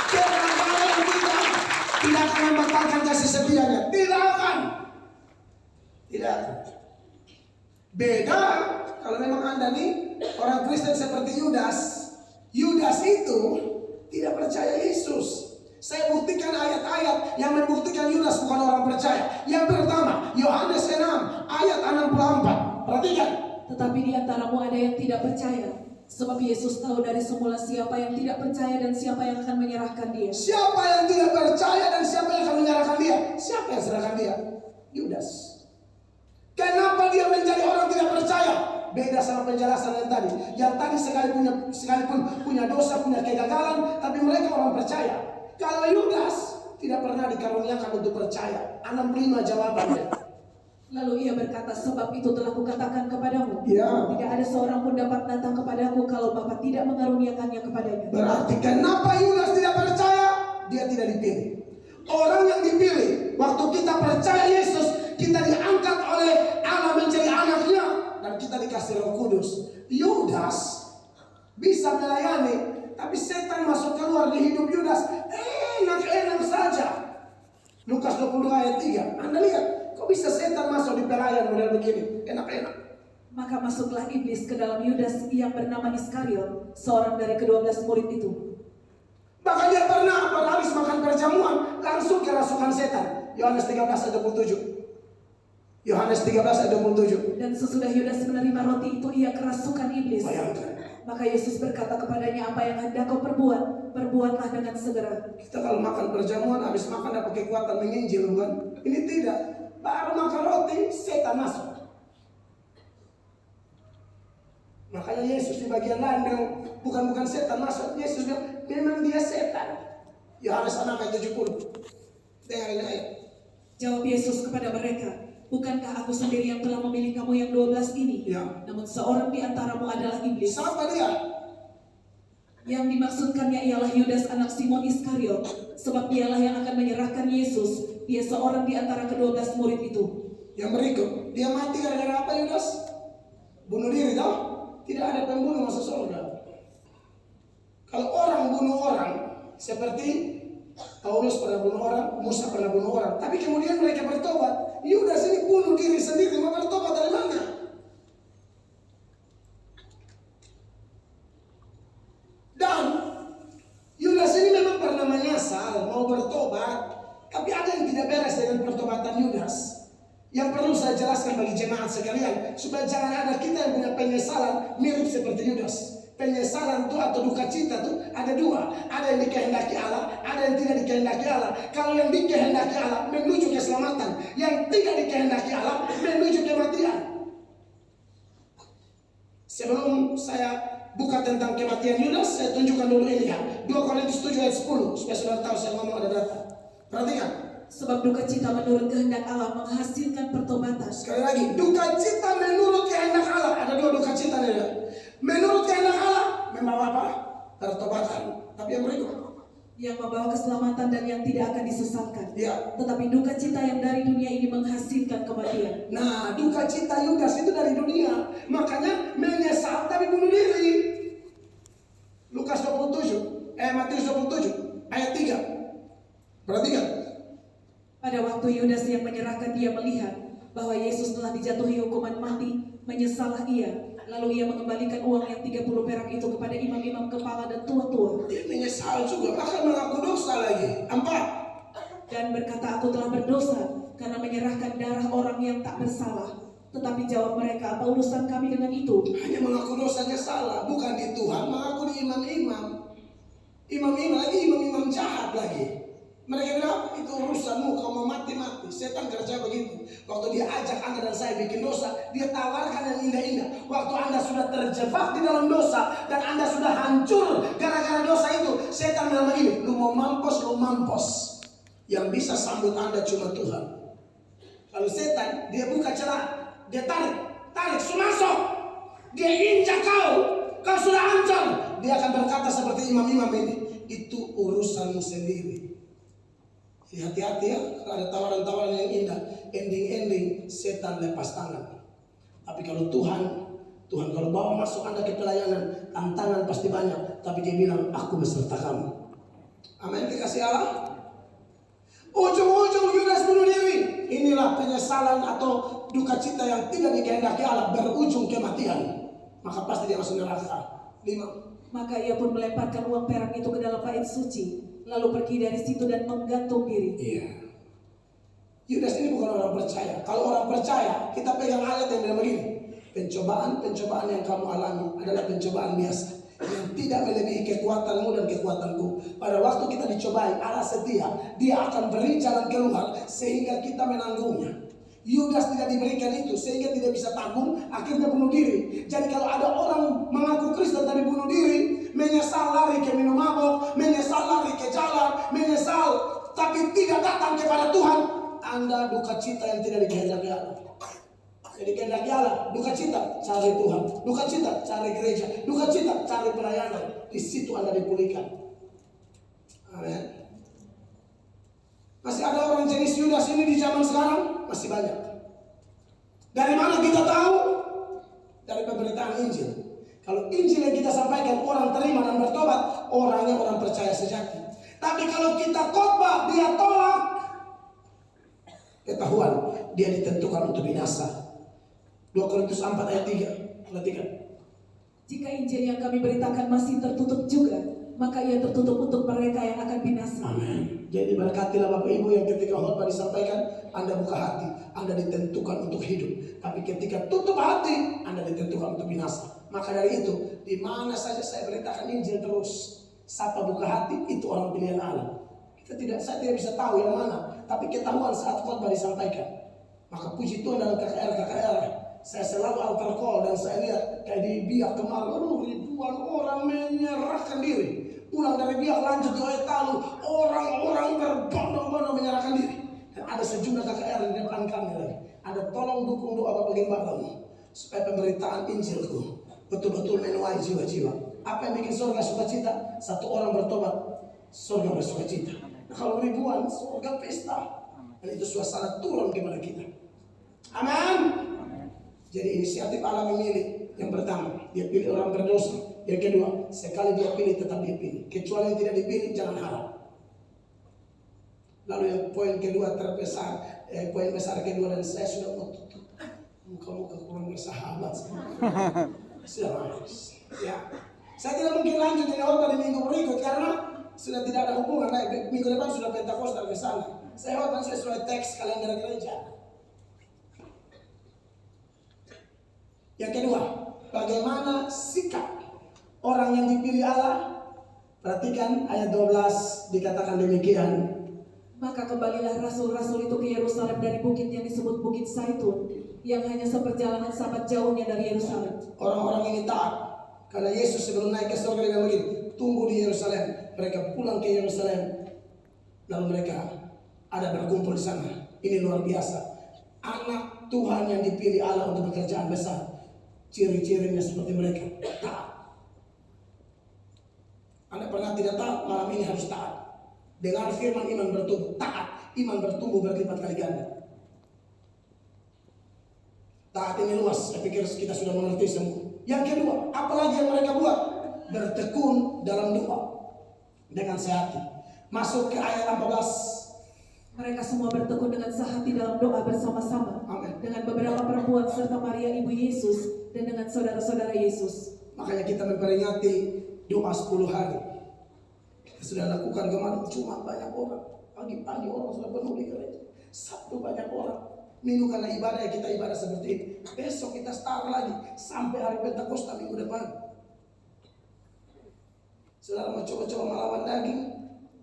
Kegagalan kita tidak akan membatalkan kasih setianya. Tidak akan. Tidak akan. Beda kalau memang Anda nih orang Kristen seperti Yudas. Yudas itu tidak percaya Yesus. Saya buktikan ayat-ayat yang membuktikan Yudas bukan orang percaya. Yang pertama, Yohanes 6 ayat 64. Perhatikan. Tetapi di antaramu ada yang tidak percaya. Sebab Yesus tahu dari semula siapa yang tidak percaya dan siapa yang akan menyerahkan dia. Siapa yang tidak percaya dan siapa yang akan menyerahkan dia? Siapa yang serahkan dia? Yudas. Kenapa dia menjadi orang tidak percaya? Beda sama penjelasan yang tadi. Yang tadi sekalipun punya dosa, punya kegagalan, tapi mereka orang percaya. Kalau Yudas tidak pernah dikaruniakan untuk percaya. 65 jawabannya. Lalu ia berkata, sebab itu telah kukatakan kepadamu, ya, tidak ada seorang pun dapat datang kepadaku kalau Bapa tidak mengaruniakannya kepadanya. Berarti kenapa Yudas tidak percaya? Dia tidak dipilih. Orang yang dipilih, waktu kita percaya Yesus, kita diangkat oleh Allah menjadi anaknya, dan kita dikasih Roh Kudus. Yudas bisa melayani, tapi setan masuk keluar di hidup Yudas, enak-enak saja. Lukas 22 ayat 3, Anda lihat. Kok bisa setan masuk di pelayan model begini? Enak-enak. Maka masuklah iblis ke dalam Yudas yang bernama Iskariot, seorang dari ke-12 murid itu. Bahkan dia pernah habis makan perjamuan, langsung ke kerasukan setan. Yohanes 13 ayat 27. Yohanes 13 ayat 27. Dan sesudah Yudas menerima roti itu, ia kerasukan iblis. Bayangkan. Maka Yesus berkata kepadanya, apa yang hendak kau perbuat, perbuatlah dengan segera. Kita kalau makan perjamuan, habis makan dapat kekuatan menginjil, bukan? Ini tidak. Baru makan roti, setan masuk. Makanya Yesus di bagian lain bilang, bukan setan masuk. Yesus bilang, memang dia setan. Yohanes 6 ayat 70. Dengarin ayat. Jawab Yesus kepada mereka, bukankah aku sendiri yang telah memilih kamu yang 12 ini? Ya. Namun seorang di antaramu adalah iblis. Siapa dia? Yang dimaksudkannya ialah Yudas anak Simon Iskariot, sebab dialah yang akan menyerahkan Yesus. Dia seorang di antara ke-12 murid itu. Yang berikut, dia mati gara-gara apa Yudas? Bunuh diri toh? Tidak ada pembunuh masuk surga. Kalau orang bunuh orang, seperti Paulus pernah bunuh orang, Musa pernah bunuh orang, tapi kemudian mereka bertobat. Yudas ini bunuh diri sendiri, mau bertobat dari mana? Dan Yudas ini memang pernah menyesal, mau bertobat, tapi ada yang tidak beres dengan pertobatan Yudas. Yang perlu saya jelaskan bagi jemaat sekalian, supaya jangan ada kita yang punya penyesalan mirip seperti Yudas. Penyesalan itu atau duka cita itu ada dua. Ada yang dikehendaki Allah, ada yang tidak dikehendaki Allah. Kalau yang dikehendaki Allah menuju keselamatan, yang tidak dikehendaki Allah menuju kematian. Sebelum saya buka tentang kematian Yudas, saya tunjukkan dulu ini ya. 2 Korintus 7 ayat 10, supaya saudara tahu saya ngomong ada data. Perhatikan. Sebab duka cita menurut kehendak Allah menghasilkan pertobatan. Sekali lagi, duka cita menurut kehendak Allah. Ada dua duka cita nih. Menurut kehendak Allah membawa apa? Pertobatan. Tapi yang berikut, yang membawa keselamatan dan yang tidak akan disesatkan. ya. Tetapi duka cita yang dari dunia ini menghasilkan kematian. Nah, duka cita Yudas itu dari dunia. Makanya menyesal tapi bunuh diri. Lukas 27, Matius 27 ayat 3. Perhatikan. Pada waktu Yudas yang menyerahkan dia melihat bahwa Yesus telah dijatuhi hukuman mati, menyesallah ia. Lalu ia mengembalikan uang yang 30 perak itu kepada imam-imam kepala dan tua-tua. Dia menyesal juga, bahkan mengaku dosa lagi. 4. Dan berkata, aku telah berdosa karena menyerahkan darah orang yang tak bersalah. Tetapi jawab mereka, apa urusan kami dengan itu? Hanya mengaku dosanya salah, bukan di Tuhan, mengaku di imam-imam. Imam-imam lagi, imam-imam jahat lagi. Mereka bilang, itu urusanmu, kau mau mati-mati. Setan kerja begitu. Waktu dia ajak Anda dan saya bikin dosa, dia tawarkan yang indah-indah. Waktu Anda sudah terjebak di dalam dosa, dan Anda sudah hancur gara-gara dosa itu, setan bilang begini, lu mau mampus, lu mampus. Yang bisa sambut Anda cuma Tuhan. Lalu setan, dia buka celah, dia tarik, masuk. Dia injak kau sudah hancur. Dia akan berkata seperti imam-imam ini, itu urusanmu sendiri. Jadi hati-hati ya, kalau ada tawaran-tawaran yang indah, ending-ending setan lepas tangan. Tapi kalau Tuhan kalau bawa masuk Anda ke pelayanan, tantangan pasti banyak, tapi dia bilang, aku beserta kamu. Amin, dikasih Allah. Ujung-ujung Yudas bunuh diri. Inilah penyesalan atau duka cita yang tidak dikehendaki Allah, berujung kematian. Maka pasti dia masuk neraka. 5. Maka ia pun melemparkan uang perak itu ke dalam bait suci, lalu pergi dari situ dan menggantung diri. Iya. Yudas ini bukan orang percaya. Kalau orang percaya, kita pegang ayat yang bilang begini. Pencobaan yang kamu alami adalah pencobaan biasa, yang tidak melebihi kekuatanmu dan kekuatanku. Pada waktu kita dicobai, Allah setia. Dia akan beri jalan keluar sehingga kita menanggungnya. Yudas tidak diberikan itu sehingga tidak bisa tanggung, akhirnya bunuh diri. Jadi kalau ada orang mengaku Kristen tapi bunuh diri, menyesal lari ke minum mabok, menyesal lari ke jalan, menyesal tapi tidak datang kepada Tuhan, Anda duka cita yang tidak dikehendaki Allah. Jadi kehendaki Allah, duka cita cari Tuhan, duka cita cari gereja, duka cita cari pelayanan. Di situ Anda dipulihkan. Amin. Masih ada orang jenis Yudas ini di zaman sekarang? Masih banyak. Dari mana kita tahu? Dari pemberitaan Injil. Kalau Injil yang kita sampaikan orang terima dan bertobat, orangnya orang percaya sejati. Tapi kalau kita khotbah dia tolak, ketahuan dia ditentukan untuk binasa. 2 Korintus 4 ayat 3. Perhatikan. Jika Injil yang kami beritakan masih tertutup juga, maka ia tertutup untuk mereka yang akan binasa. Amin. Jadi berkatilah Bapak Ibu yang ketika khotbah disampaikan, Anda buka hati, Anda ditentukan untuk hidup. Tapi ketika tutup hati, Anda ditentukan untuk binasa. Maka dari itu, di mana saja saya beritakan Injil terus, siapa buka hati, itu orang pilihan Allah. Saya tidak bisa tahu yang mana, tapi ketahuan saat khotbah disampaikan. Maka puji Tuhan dalam KKR, saya selalu altar call dan saya lihat kayak di Biak kemarin, ribuan orang menyerahkan diri. Pulang dari Biak lanjut ke Oetalu, orang-orang berbondong-bondong menyerahkan diri. Dan ada sejumlah KKR di depan kami lagi. Ada tolong dukung doa Bapak Gembalamu supaya pemberitaan Injilku betul-betul menuai jiwa-jiwa. Apa yang bikin surga sukacita? Satu orang bertobat, surga bersukacita. Nah, kalau ribuan, surga pesta. Dan itu suasana turun kepada kita. Amin. Jadi inisiatif Allah memilih. Yang pertama, dia pilih orang berdosa. Yang kedua, sekali dia pilih tetap dia pilih. Kecuali yang tidak dipilih, jangan harap. Lalu yang poin kedua terbesar, poin besar kedua, dan saya sudah mau tutup. Muka-muka kurang bersahabat. Sudah habis. Ya. Saya tidak mungkin lanjut ini khotbah di minggu berikut karena sudah tidak ada hubungan. Minggu depan sudah Pentakosta ke sana. Saya khotbah sesuai teks kalender gereja. Yang kedua, bagaimana sikap orang yang dipilih Allah? Perhatikan ayat 12 dikatakan demikian. Maka kembalilah rasul-rasul itu ke Yerusalem dari bukit yang disebut Bukit Zaitun, yang hanya seperjalanan sabat jauhnya dari Yerusalem. Orang-orang ini taat karena Yesus sebelum naik ke surga dengan begini, tunggu di Yerusalem. Mereka pulang ke Yerusalem, lalu mereka ada berkumpul di sana. Ini luar biasa. Anak Tuhan yang dipilih Allah untuk pekerjaan besar, ciri-cirinya seperti mereka, taat. Anda pernah tidak taat, malam ini harus taat. Dengar firman, iman bertumbuh, taat, iman bertumbuh berlipat kali ganda. Taat ini luas, saya pikir kita sudah mengerti semua. Yang kedua, apalagi yang mereka buat? Bertekun dalam doa dengan sehati. Masuk ke ayat 14. Mereka semua bertekun dengan sehati dalam doa bersama-sama. Amen. Dengan beberapa perempuan serta Maria ibu Yesus dan dengan saudara-saudara Yesus. Makanya kita memperingati doa 10 hari. Kita sudah lakukan kemarin, cuma banyak orang. Pagi-pagi orang sudah penuh di gereja. Sabtu banyak orang. Minggu karena ibadah ya kita ibadah seperti ini. Besok kita start lagi sampai hari Pentakosta minggu depan. Saudara mau coba-coba melawan daging,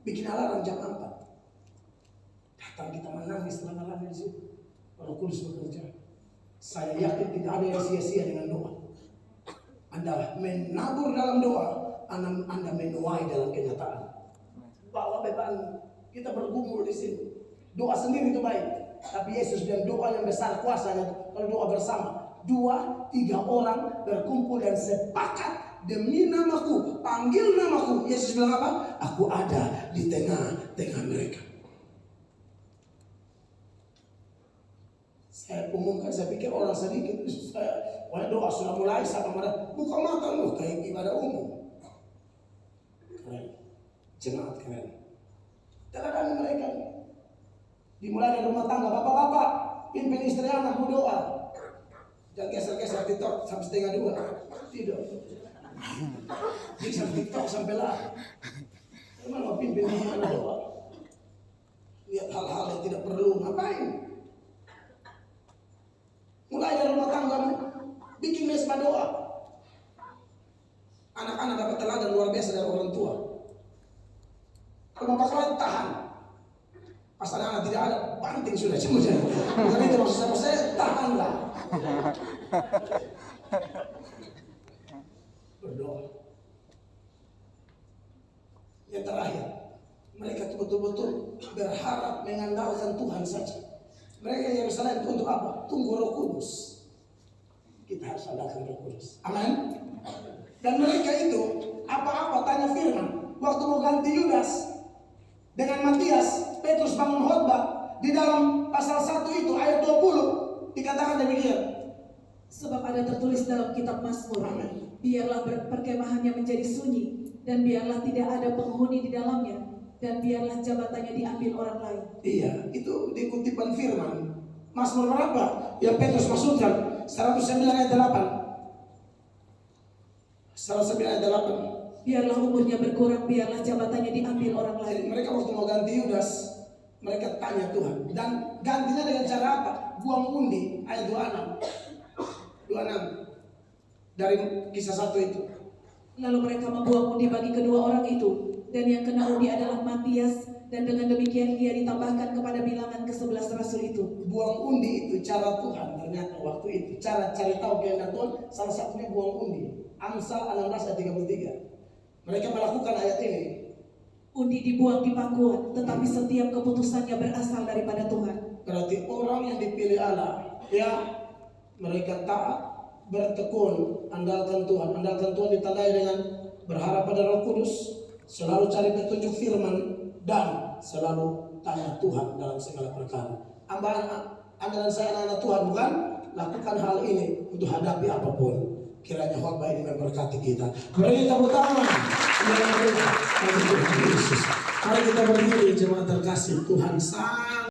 bikin alarm jam 4. Datang kita menangis setelah di situ. Roh Kudus bekerja. Saya yakin tidak ada yang sia-sia dengan doa. Anda menabur dalam doa, Anda menuai dalam kenyataan. Bawa beban, kita bergumul di sini. Doa sendiri itu baik. Tapi Yesus bilang doa yang besar kuasanya kalau doa bersama. 2-3 orang berkumpul dan sepakat demi namaku, panggil namaku. Yesus bilang apa? Aku ada di tengah-tengah mereka. Saya umumkan, saya pikir orang sedikit. Saya doa sudah mulai, siapa mana buka mata lu kayak ibadah umum. Keren, jemaat keren. Teladani mereka. Dimulai dari rumah tangga, bapak-bapak pimpin istri anak berdoa. Jangan geser-geser TikTok sampai 1:30. Tidak. Geser TikTok sampai lah. Emang mau pimpin anak doa? Lihat hal-hal yang tidak perlu, ngapain? Mulai dari rumah tanggamu, bikin mesbah doa. Anak-anak dapat teladan luar biasa dari orang tua. Kalau bapak kalian tahan. Pas anak tidak ada, banting sudah cuma saya. Bukan itu maksud saya, tahanlah. Berdoa. Yang terakhir, mereka betul-betul berharap mengandalkan Tuhan saja. Mereka Yerusalem itu untuk apa? Tunggu Roh Kudus. Kita harus andalkan Roh Kudus. Amin. Dan mereka itu apa-apa tanya firman. Waktu mau ganti Yudas dengan Matias, Petrus bangun khotbah di dalam pasal 1 itu ayat 20 dikatakan demikian. Sebab ada tertulis dalam kitab Mazmur, biarlah perkemahannya menjadi sunyi dan biarlah tidak ada penghuni di dalamnya dan biarlah jabatannya diambil orang lain. Iya, itu dikutipan firman. Mazmur berapa? Yang Petrus maksudkan 109 ayat 8. 109 ayat 8. Biarlah umurnya berkurang, biarlah jabatannya diambil orang Jadi lain. mereka waktu mau ganti Yudas, mereka tanya Tuhan. Dan gantinya dengan cara apa? Buang undi, ayat 26. 26 dari Kisah 1 itu. Lalu mereka membuang undi bagi kedua orang itu, dan yang kena undi adalah Matias, dan dengan demikian ia ditambahkan kepada bilangan ke-11 rasul itu. Buang undi itu cara Tuhan ternyata waktu itu. Cara cari tahu kehendak Tuhan salah satunya buang undi. Amsal 16 ayat 33. Mereka melakukan ayat ini. Undi dibuang di pangkuan, tetapi setiap keputusannya berasal daripada Tuhan. Berarti orang yang dipilih Allah, ya mereka taat, bertekun, andalkan Tuhan. Andalkan Tuhan ditandai dengan berharap pada Roh Kudus, selalu cari petunjuk firman, dan selalu tanya Tuhan dalam segala perkara. Anda dan saya anak-anak Tuhan, bukan? Lakukan hal ini untuk hadapi apapun. Kiranya khotbah ini memberkati kita. Mari kita bertangan. Mari kita berdiri jemaat terkasih. Tuhan sang